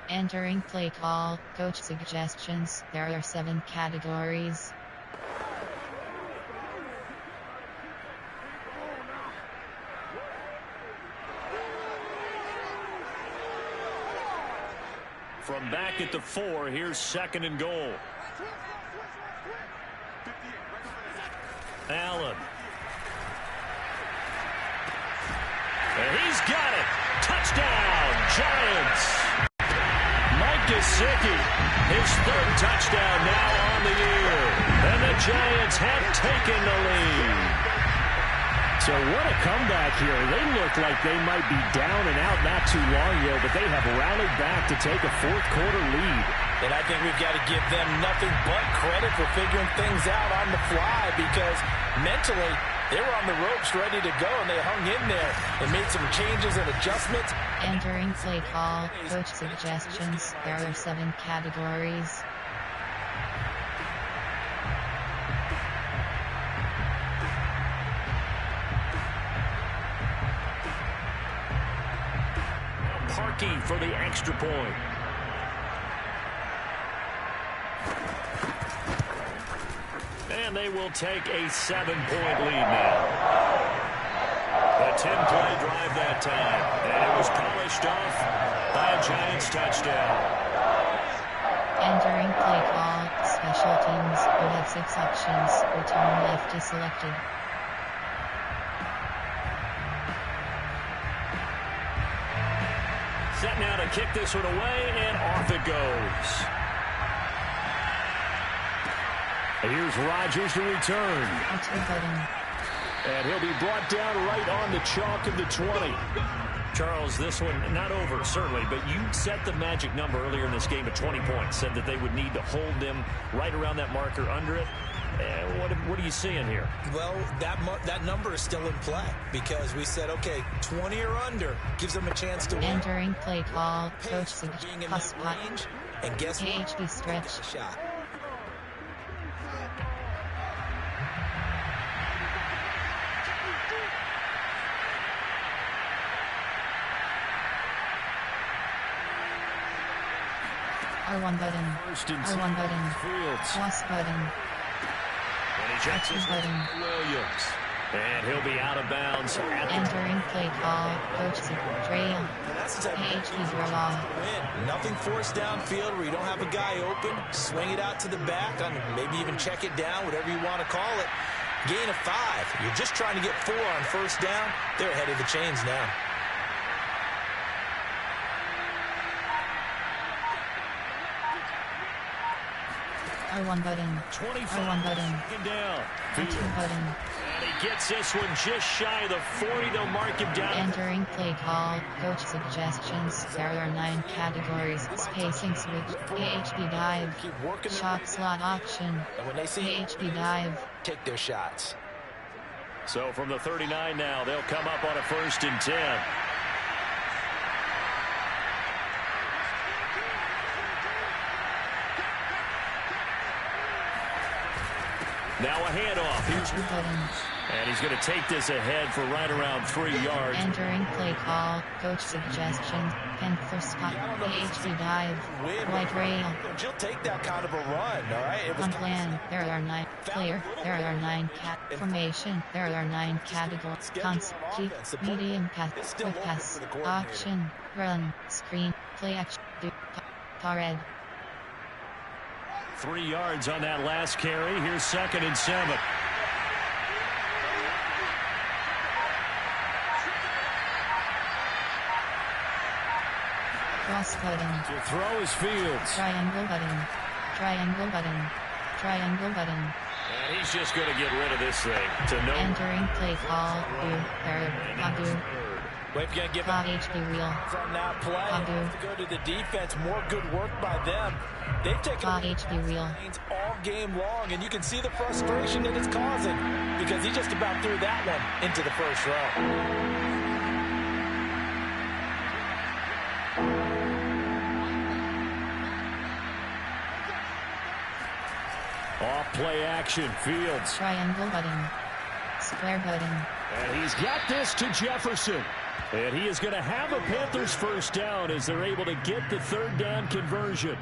Entering play call. Coach suggestions. There are 7 categories. From back at the 4, here's 2nd and goal. Allen. And he's got it. Touchdown, Giants. Mike Gesicki, his 3rd touchdown now on the year. And the Giants have taken the lead. So what a comeback here. They look like they might be down and out not too long ago, but they have rallied back to take a 4th quarter lead. And I think we've got to give them nothing but credit for figuring things out on the fly, because mentally they were on the ropes ready to go, and they hung in there and made some changes and adjustments. Entering play call. Coach suggestions. There are 7 categories. Parkey for the extra point. And they will take a 7-point lead now. A 10-play drive that time. And it was polished off by a Giants touchdown. Entering play call. Special teams. You have 6 options. Return left is selected. set now to kick this one away, and off it goes. And here's Rodgers to return. And he'll be brought down right on the chalk of the 20. Charles, this one not over, certainly, but you set the magic number earlier in this game at 20 points, said that they would need to hold them right around that marker under it. What are you seeing here? Well, that number is still in play because we said, okay, 20 or under gives them a chance to win. Entering play call, coach being in suggests that range, and guess what? AHB stretch. Shot. R1 button. R1 button. Plus button. And he checks his button. Williams. And he'll be out of bounds. Entering play call, coach trail. AHB draw. Nothing forced downfield where you don't have a guy open. Swing it out to the back, maybe even check it down, whatever you want to call it. Gain of 5. You're just trying to get 4 on first down. They're ahead of the chains now. R1 button. R1 button. Down. R2 button. And he gets this one just shy of the 40. They'll mark him down. Entering play call, coach suggestions. There are 9 categories. Spacing switch. AHB dive. Shot slot option. And when they see AHB dive. take their shots. So from the 39 now, they'll come up on a 1st and 10. Now a handoff. Here's and he's going to take this ahead for right around 3 yards. Entering play call, coach suggestions. Panther spot. AHB dive. White rail. You'll take that kind of a run, all right? On plan, there are 9 player. There are 9 cat formation. There are 9 categories. Cons. Keep. Medium pass. Quick pass. Option. Run. Screen. Play action. Do. Red. 3 yards on that last carry. Here's 2nd and 7. Cross button. To throw his Fields. Triangle button. Triangle button. Triangle button. And he's just going to get rid of this thing to no. Entering play call. Do. Third. Padu. Wait, you got to give HB wheel. from that play. Padu. To go to the defense. More good work by them. They've taken HB wheel. all game long, and you can see the frustration that it's causing because he just about threw that one into the first row. Off play action. Fields. Triangle button. Square button. And he's got this to Jefferson. And he is going to have a Panthers 1st down as they're able to get the 3rd down conversion.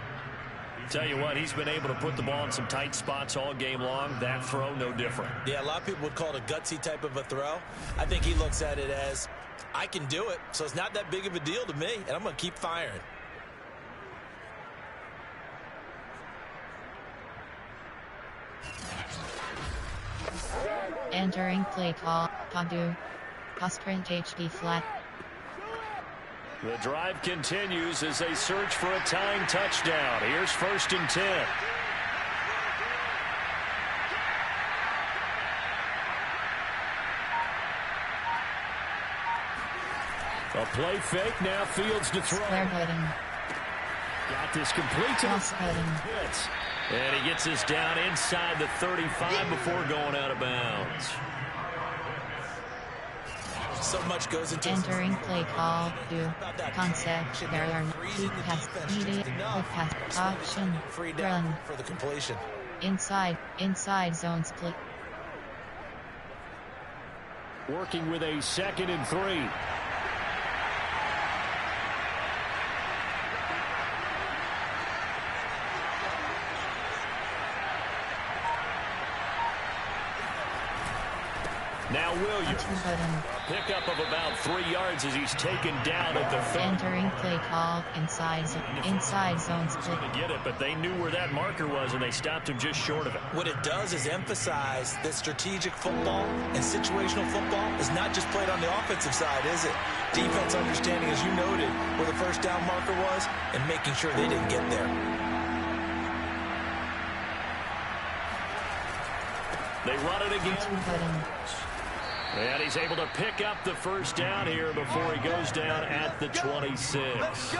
Tell you what, he's been able to put the ball in some tight spots all game long. That throw, no different. Yeah, a lot of people would call it a gutsy type of a throw. I think he looks at it as, I can do it, so it's not that big of a deal to me, and I'm going to keep firing. Entering play call. Padu. Sprint HB flat. The drive continues as they search for a tying touchdown. Here's 1st and 10. A play fake. Now Fields to throw. Square button. Got this complete to Cross button. hits. And he gets this down inside the 35 before going out of bounds. So much goes into Entering play call. Do. Concept. There are 2 pass. Immediate. Quick pass. Option. free down Run. for the completion. Inside zone split. Working with a 2nd and 3. Now Williams. Pickup of about 3 yards as he's taken down at the 30. Entering play call inside zone split. To get it, but they knew where that marker was, and they stopped him just short of it. What it does is emphasize that strategic football and situational football is not just played on the offensive side, is it? Defense understanding, as you noted, where the first down marker was and making sure they didn't get there. They run it again. And he's able to pick up the first down here before he goes down at the 26.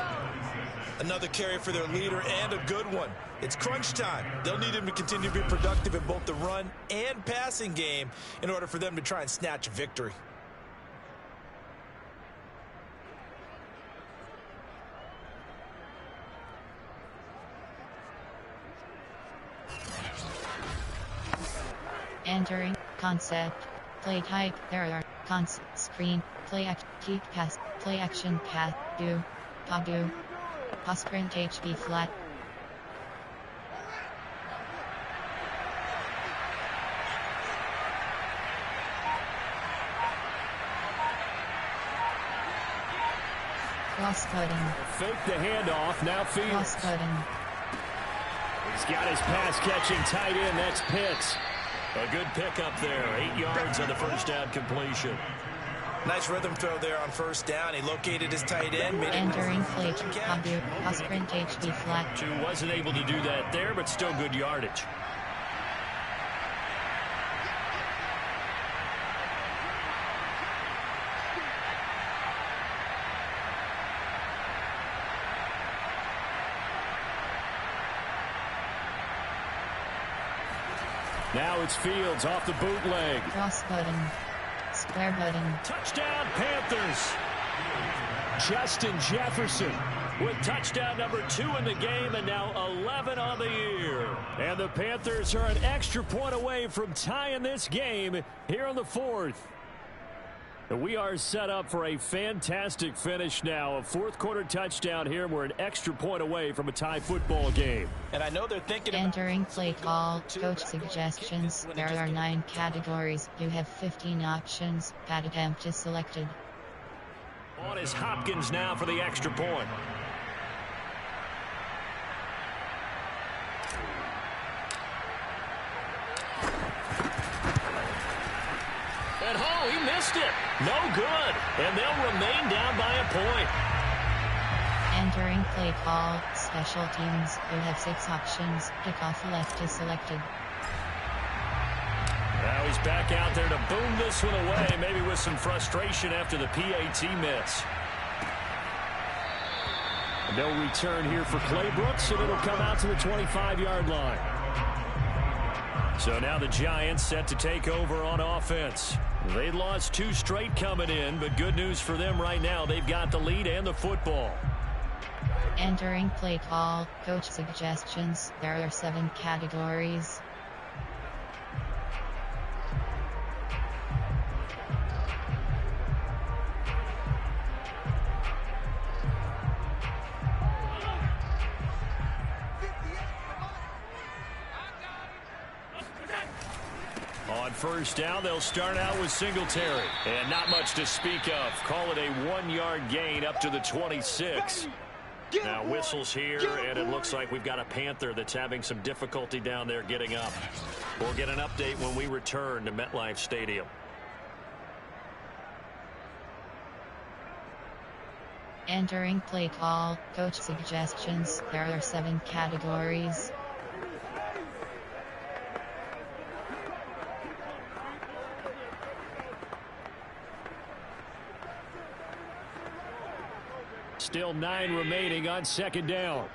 Another carry for their leader and a good one. It's crunch time. They'll need him to continue to be productive in both the run and passing game in order for them to try and snatch a victory. Entering concept. Play type, there are concept, screen, play act, keep pass, play action, pass, do, pass sprint HB flat. Cross-cutting. Fake the handoff, now Fields. Cross-cutting. He's got his pass-catching tight end, that's Pitts. A good pickup there, 8 yards on the first down completion. Nice rhythm throw there on first down. He located his tight end. Made Entering play to sprint HB flat. Two wasn't able to do that there, but still good yardage. Now it's Fields off the bootleg. Cross button. Square button. Touchdown Panthers. Justin Jefferson with touchdown number 2 in the game and now 11 on the year. And the Panthers are an extra point away from tying this game here in the 4th. We are set up for a fantastic finish now. A fourth-quarter touchdown here. We're an extra point away from a tie football game. And I know they're thinking Entering play call, coach suggestions. There are 9 categories. You have 15 options. Pad attempt is selected. On is Hopkins now for the extra point. And oh, he missed it. No good. And they'll remain down by a point. Entering play call, special teams. You have 6 options. Kickoff left is selected. Now he's back out there to boom this one away, maybe with some frustration after the PAT miss. No return here for Clay Brooks, and it'll come out to the 25-yard line. So now the Giants set to take over on offense. They lost 2 straight coming in, but good news for them right now. They've got the lead and the football. Entering play call, coach suggestions. There are 7 categories. On first down, they'll start out with Singletary. And not much to speak of. Call it a 1-yard gain up to the 26. Now whistles here, and it looks like we've got a Panther that's having some difficulty down there getting up. We'll get an update when we return to MetLife Stadium. Entering play call, coach suggestions. There are 7 categories. Still 9 remaining on second down.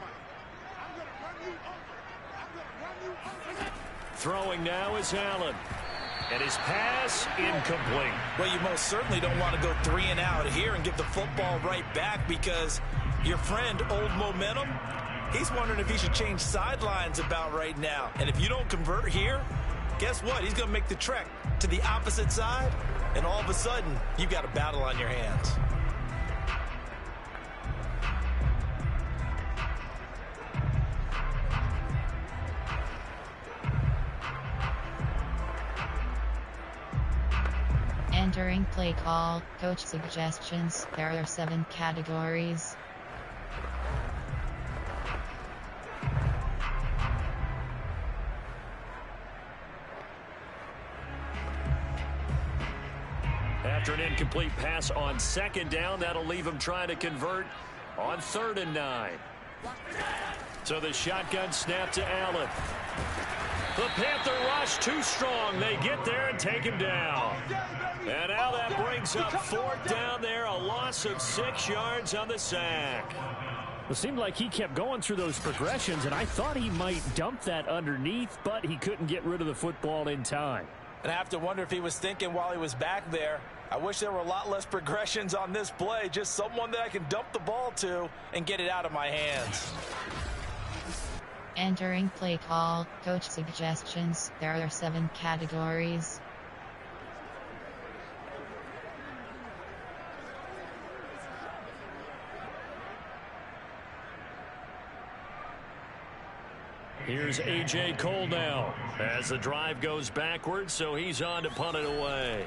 Throwing now is Allen. And his pass incomplete. Well, you most certainly don't want to go 3 and out here and get the football right back, because your friend, Old Momentum, he's wondering if he should change sidelines about right now. And if you don't convert here, guess what? He's going to make the trek to the opposite side, and all of a sudden, you've got a battle on your hands. Entering play call, coach suggestions. There are 7 categories. After an incomplete pass on second down, that'll leave him trying to convert on 3rd and 9. So the shotgun snap to Allen. The Panther rush too strong. They get there and take him down. And now that brings up 4th down there, a loss of 6 yards on the sack. It seemed like he kept going through those progressions, and I thought he might dump that underneath, but he couldn't get rid of the football in time. And I have to wonder if he was thinking while he was back there, I wish there were a lot less progressions on this play, just someone that I can dump the ball to and get it out of my hands. Entering play call, coach suggestions. There are 7 categories. Here's A.J. Cole now as the drive goes backwards, so he's on to punt it away.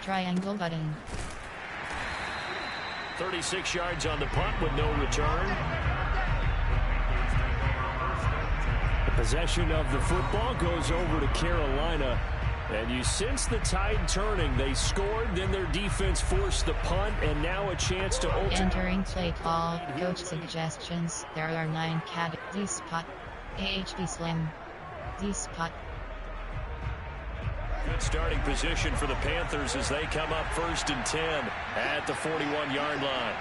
Triangle button. 36 yards on the punt with no return. The possession of the football goes over to Carolina. And you sense the tide turning. They scored, then their defense forced the punt, and now a chance to Entering play call, coach suggestions. There are 9 categories. Spot. AHB slim. D-spot. Good starting position for the Panthers as they come up 1st and 10 at the 41-yard line.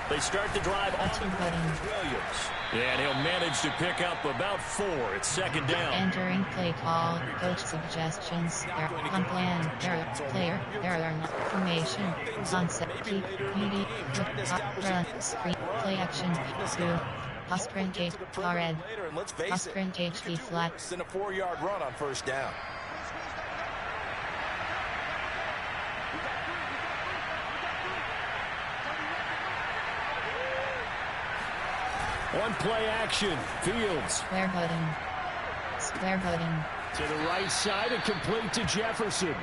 They start the drive on Williams. And he'll manage to pick up about 4 at 2nd down. Entering play call, coach suggestions. There on plan, there player, there are not formation, concept, keep, media, run, screen, play action, do, pass sprint gate, far red, pass sprint HD flat. It's in a 4-yard run on 1st down. One play action. Fields. Square button. Square button. To the right side and complete to Jefferson.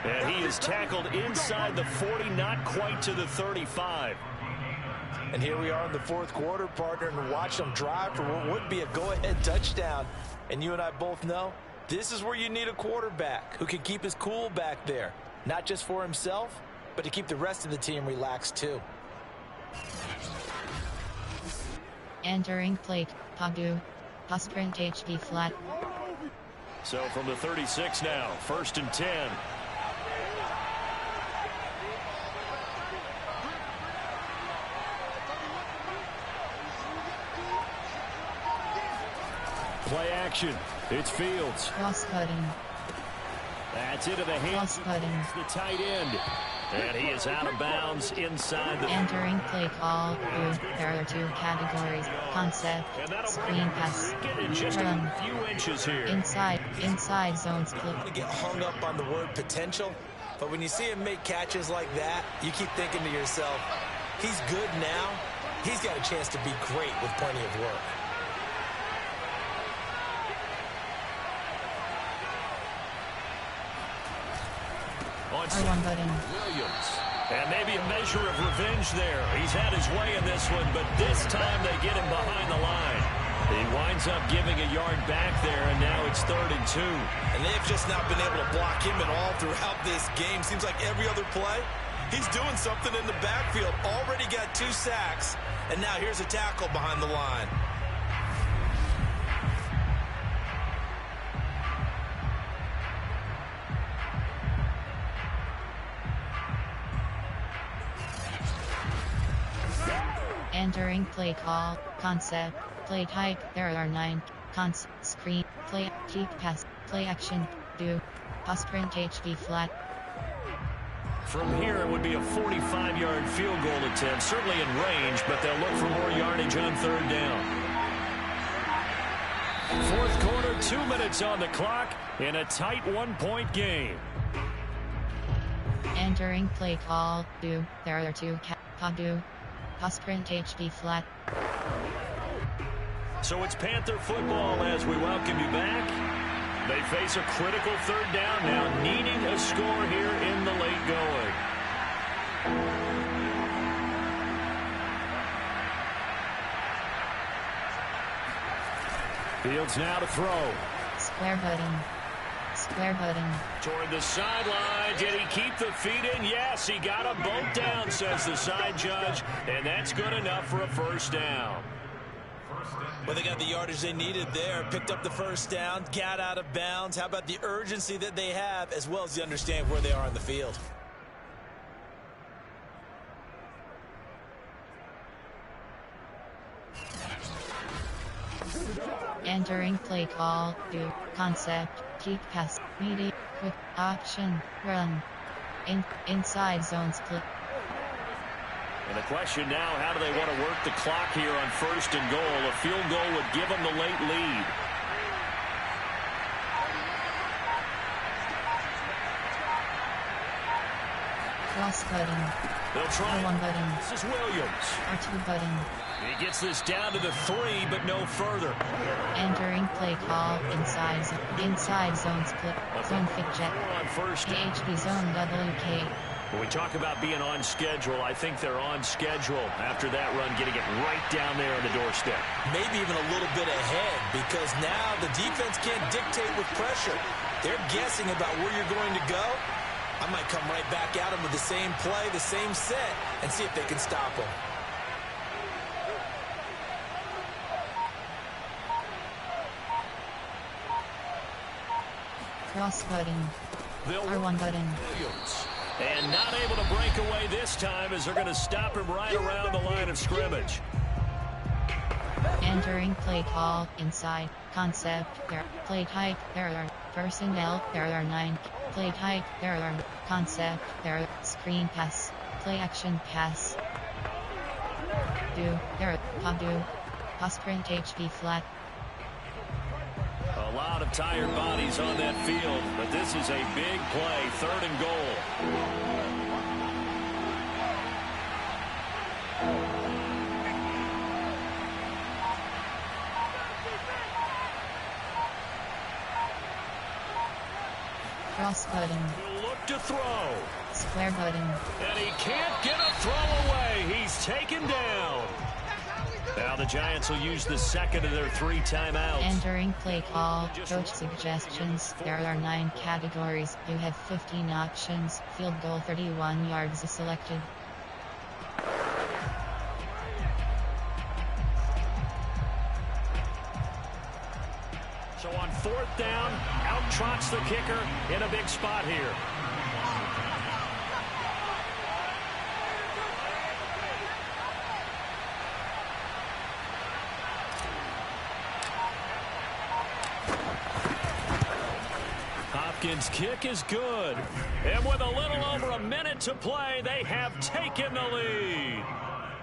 And he is tackled inside the 40, not quite to the 35. And here we are in the 4th quarter, partner, and watch them drive for what would be a go-ahead touchdown. And you and I both know this is where you need a quarterback who can keep his cool back there. Not just for himself, but to keep the rest of the team relaxed too. Entering plate, Padu, pass sprint HD flat. So from the 36 now, 1st and 10. Play action. It's Fields. Cross cutting. That's into the hands of the tight end. And he is out of bounds inside the... Entering play call, there are 2 categories, concept, screen pass, run, a few inches here. inside zone split. You get hung up on the word potential, but when you see him make catches like that, you keep thinking to yourself, he's good now, he's got a chance to be great with plenty of work. R1 button. Williams. And maybe a measure of revenge there. He's had his way in this one, but this time they get him behind the line. He winds up giving a yard back there, and now it's 3rd and 2. And they've just not been able to block him at all throughout this game. Seems like every other play, he's doing something in the backfield. Already got 2 sacks, and now here's a tackle behind the line. Entering play call, concept, play type, there are 9, screen, play, keep pass, play action, do, pass sprint HD flat. From here, it would be a 45-yard field goal attempt, certainly in range, but they'll look for more yardage on 3rd down. 4th quarter, 2 minutes on the clock in a tight 1-point game. Entering play call, do, there are 2 Padu. Pass sprint HD flat. So it's Panther football as we welcome you back. They face a critical third down now, needing a score here in the late going. Fields now to throw. Square button. Square button. Toward the sideline. Did he keep the feet in? Yes, he got a boat down, says the side judge. And that's good enough for a first down. Well, they got the yardage they needed there. Picked up the first down. Got out of bounds. How about the urgency that they have, as well as the understand where they are on the field? Entering play call. Do. Concept. Keep pass. Media. Quick. Option. Run. Inside zone split. And the question now, how do they want to work the clock here on first and goal? A field goal would give them the late lead. Cross button. They'll try R1 button. This is Williams. R2 button. He gets this down to the 3, but no further. Entering play call. Inside zone split. Zone fit jet. On first. PHP zone WK. When we talk about being on schedule, I think they're on schedule after that run, getting it right down there on the doorstep. Maybe even a little bit ahead, because now the defense can't dictate with pressure. They're guessing about where you're going to go. I might come right back at them with the same play, the same set, and see if they can stop them. Cross button. R1 button. And not able to break away this time as they're going to stop him right around the line of scrimmage. Entering play call. Inside. Concept. There. Play type. There are. Personnel. There are 9. Play type. There are. Concept. There are. Screen pass. Play action pass. Do. There are. Pop do. Pass print HP flat. A lot of tired bodies on that field, but this is a big play, 3rd and goal. Cross button. He'll look to throw. Square button. And he can't get a throw away. He's taken down. Now the Giants will use the second of their 3 timeouts. Entering play call. Coach suggestions. There are 9 categories. You have 15 options. Field goal 31 yards is selected. So on 4th down, out trots the kicker in a big spot here. Hopkins' kick is good. And with a little over a minute to play, they have taken the lead.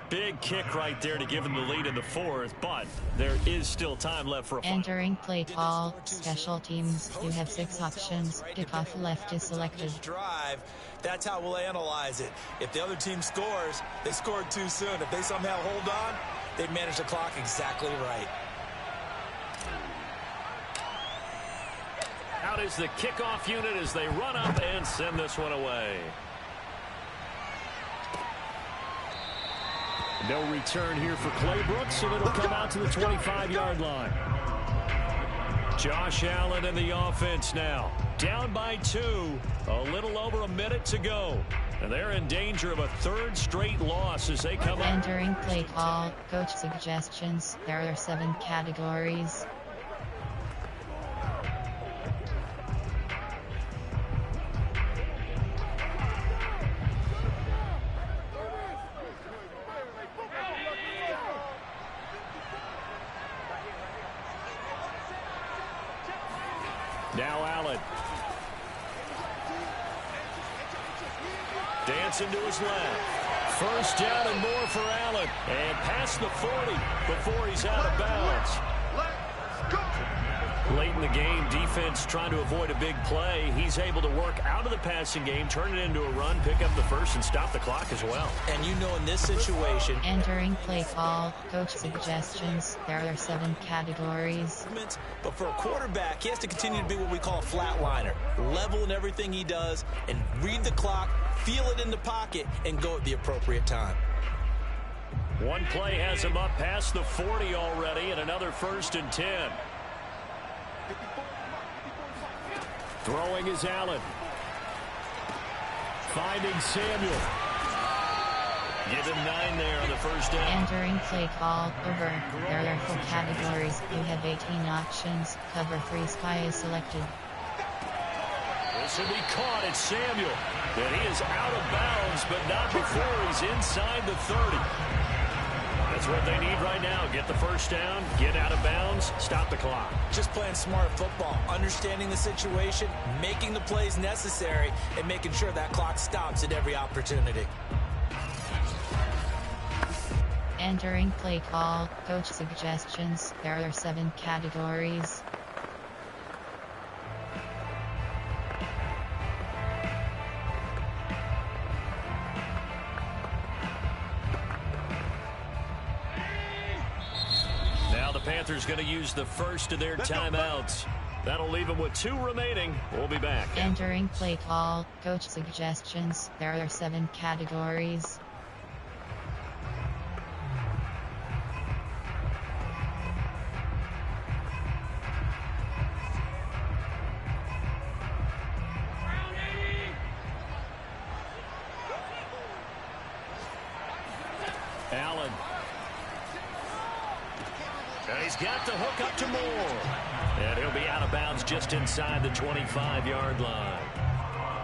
Big kick right there to give them the lead in the 4th, but there is still time left for a final. Entering play call. Special teams. You have 6 options. Kickoff left is selected. Drive. That's how we'll analyze it. If the other team scores, they scored too soon. If they somehow hold on, they manage the clock exactly right. Out is the kickoff unit as they run up and send this one away. No return here for Clay Brooks, and it'll come out to the 25-yard line. Josh Allen in the offense now. Down by 2. A little over a minute to go. And they're in danger of a 3rd straight loss as they come up. Entering play call. Coach suggestions. There are 7 categories. Now Allen. Dancing to his left. First down and more for Allen. And past the 40 before he's out of bounds. Late in the game, defense trying to avoid a big play. He's able to work out of the passing game, turn it into a run, pick up the first, and stop the clock as well. And you know, in this situation... Entering play call, coach suggestions. There are 7 categories. But for a quarterback, he has to continue to be what we call a flatliner. Level in everything he does, and read the clock, feel it in the pocket, and go at the appropriate time. One play has him up past the 40 already, and another 1st and 10. Throwing is Allen. Finding Samuel. Give him 9 there on the first down. Entering play call, over. There are 4 categories. You have 18 options. Cover 3 sky is selected. This will be caught. It's Samuel. And he is out of bounds, but not before he's inside the 30. That's what they need right now. Get the first down, get out of bounds, stop the clock. Just playing smart football, understanding the situation, making the plays necessary, and making sure that clock stops at every opportunity. Entering play call, coach suggestions. There are 7 categories. Panthers going to use the first of their timeouts. That'll leave them with 2 remaining. We'll be back. Entering play call, coach suggestions. There are 7 categories. Allen. And he's got the hook up to Moore. And he'll be out of bounds just inside the 25-yard line.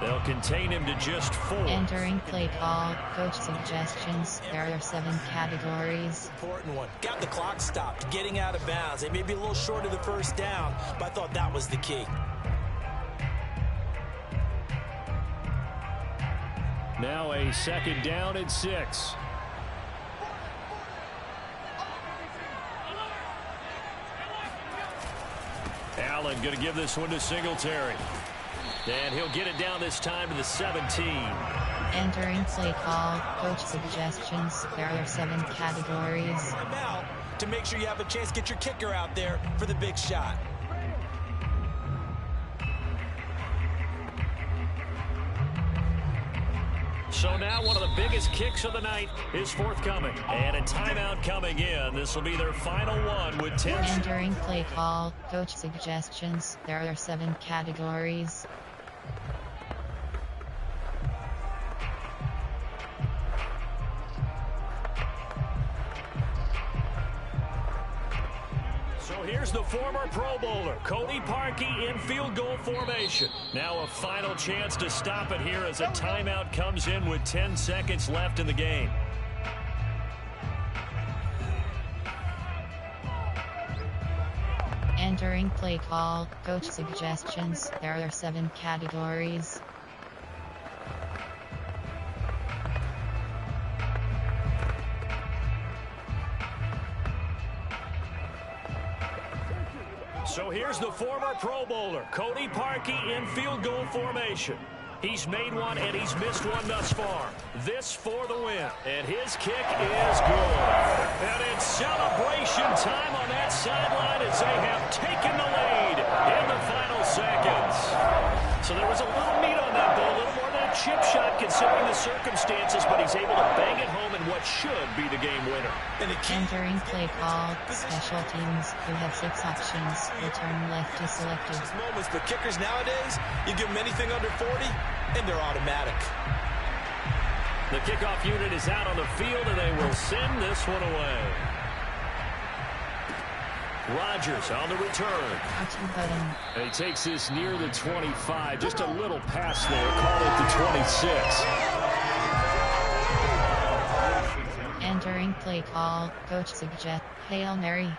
They'll contain him to just 4. Entering play call, coach suggestions. There are 7 categories. Important one. Got the clock stopped, getting out of bounds. They may be a little short of the first down, but I thought that was the key. Now a 2nd down and 6. Allen going to give this one to Singletary. And he'll get it down this time to the 17. Entering play call, coach suggestions. There are 7 categories. Now, to make sure you have a chance to get your kicker out there for the big shot. So now one of the biggest kicks of the night is forthcoming. And a timeout coming in. This will be their final one with 10. Entering play call, coach suggestions. There are 7 categories. So here's the former Pro Bowler, Cody Parkey, in field goal formation. Now a final chance to stop it here as a timeout comes in with 10 seconds left in the game. Entering play call, coach suggestions. There are 7 categories. So here's the former Pro Bowler, Cody Parkey, in field goal formation. He's made one and he's missed one thus far. This for the win. And his kick is good. And it's celebration time on that sideline as they have taken the lead in the final seconds. So there was a little meat on that ball, a little more than a chip shot considering the circumstances, but he's able to bang it home in what should be the game winner. Entering play call, special teams. You have 6 options. Return left is selected. Moments, but kickers nowadays, you give them anything under 40, and they're automatic. The kickoff unit is out on the field, and they will send this one away. Rodgers on the return. And he takes this near the 25. Just a little pass there. Call it the 26. Entering play call, coach suggests Hail Mary.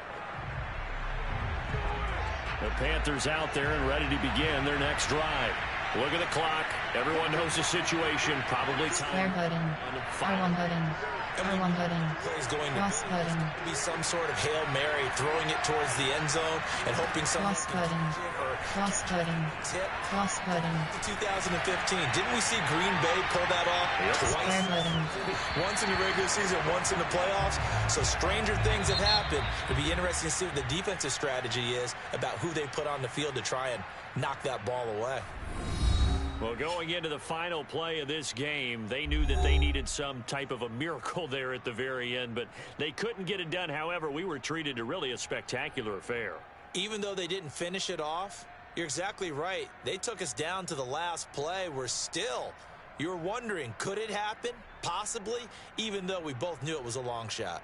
The Panthers out there and ready to begin their next drive. Look at the clock. Everyone knows the situation. Probably time. Square button. R1 button. R1 button. Plays going Cross button. to be some sort of Hail Mary, throwing it towards the end zone and hoping someone Cross button. Cross button. tip. Cross button. 2015. Didn't we see Green Bay pull that off Square twice? button. Once in the regular season, once in the playoffs. So stranger things have happened. It'll be interesting to see what the defensive strategy is about who they put on the field to try and knock that ball away. Well, going into the final play of this game, they knew that they needed some type of a miracle there at the very end, but they couldn't get it done. However, we were treated to really a spectacular affair. Even though they didn't finish it off, you're exactly right. They took us down to the last play. You were wondering, could it happen? Possibly, even though we both knew it was a long shot.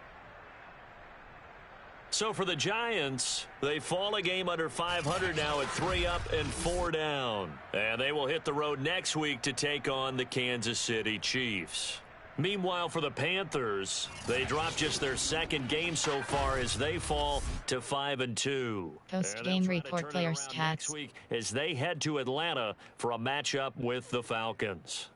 So for the Giants, they fall a game under 500 now at 3 up and 4 down. And they will hit the road next week to take on the Kansas City Chiefs. Meanwhile, for the Panthers, they drop just their second game so far as they fall to 5-2. Post-game report players' stats next week as they head to Atlanta for a matchup with the Falcons.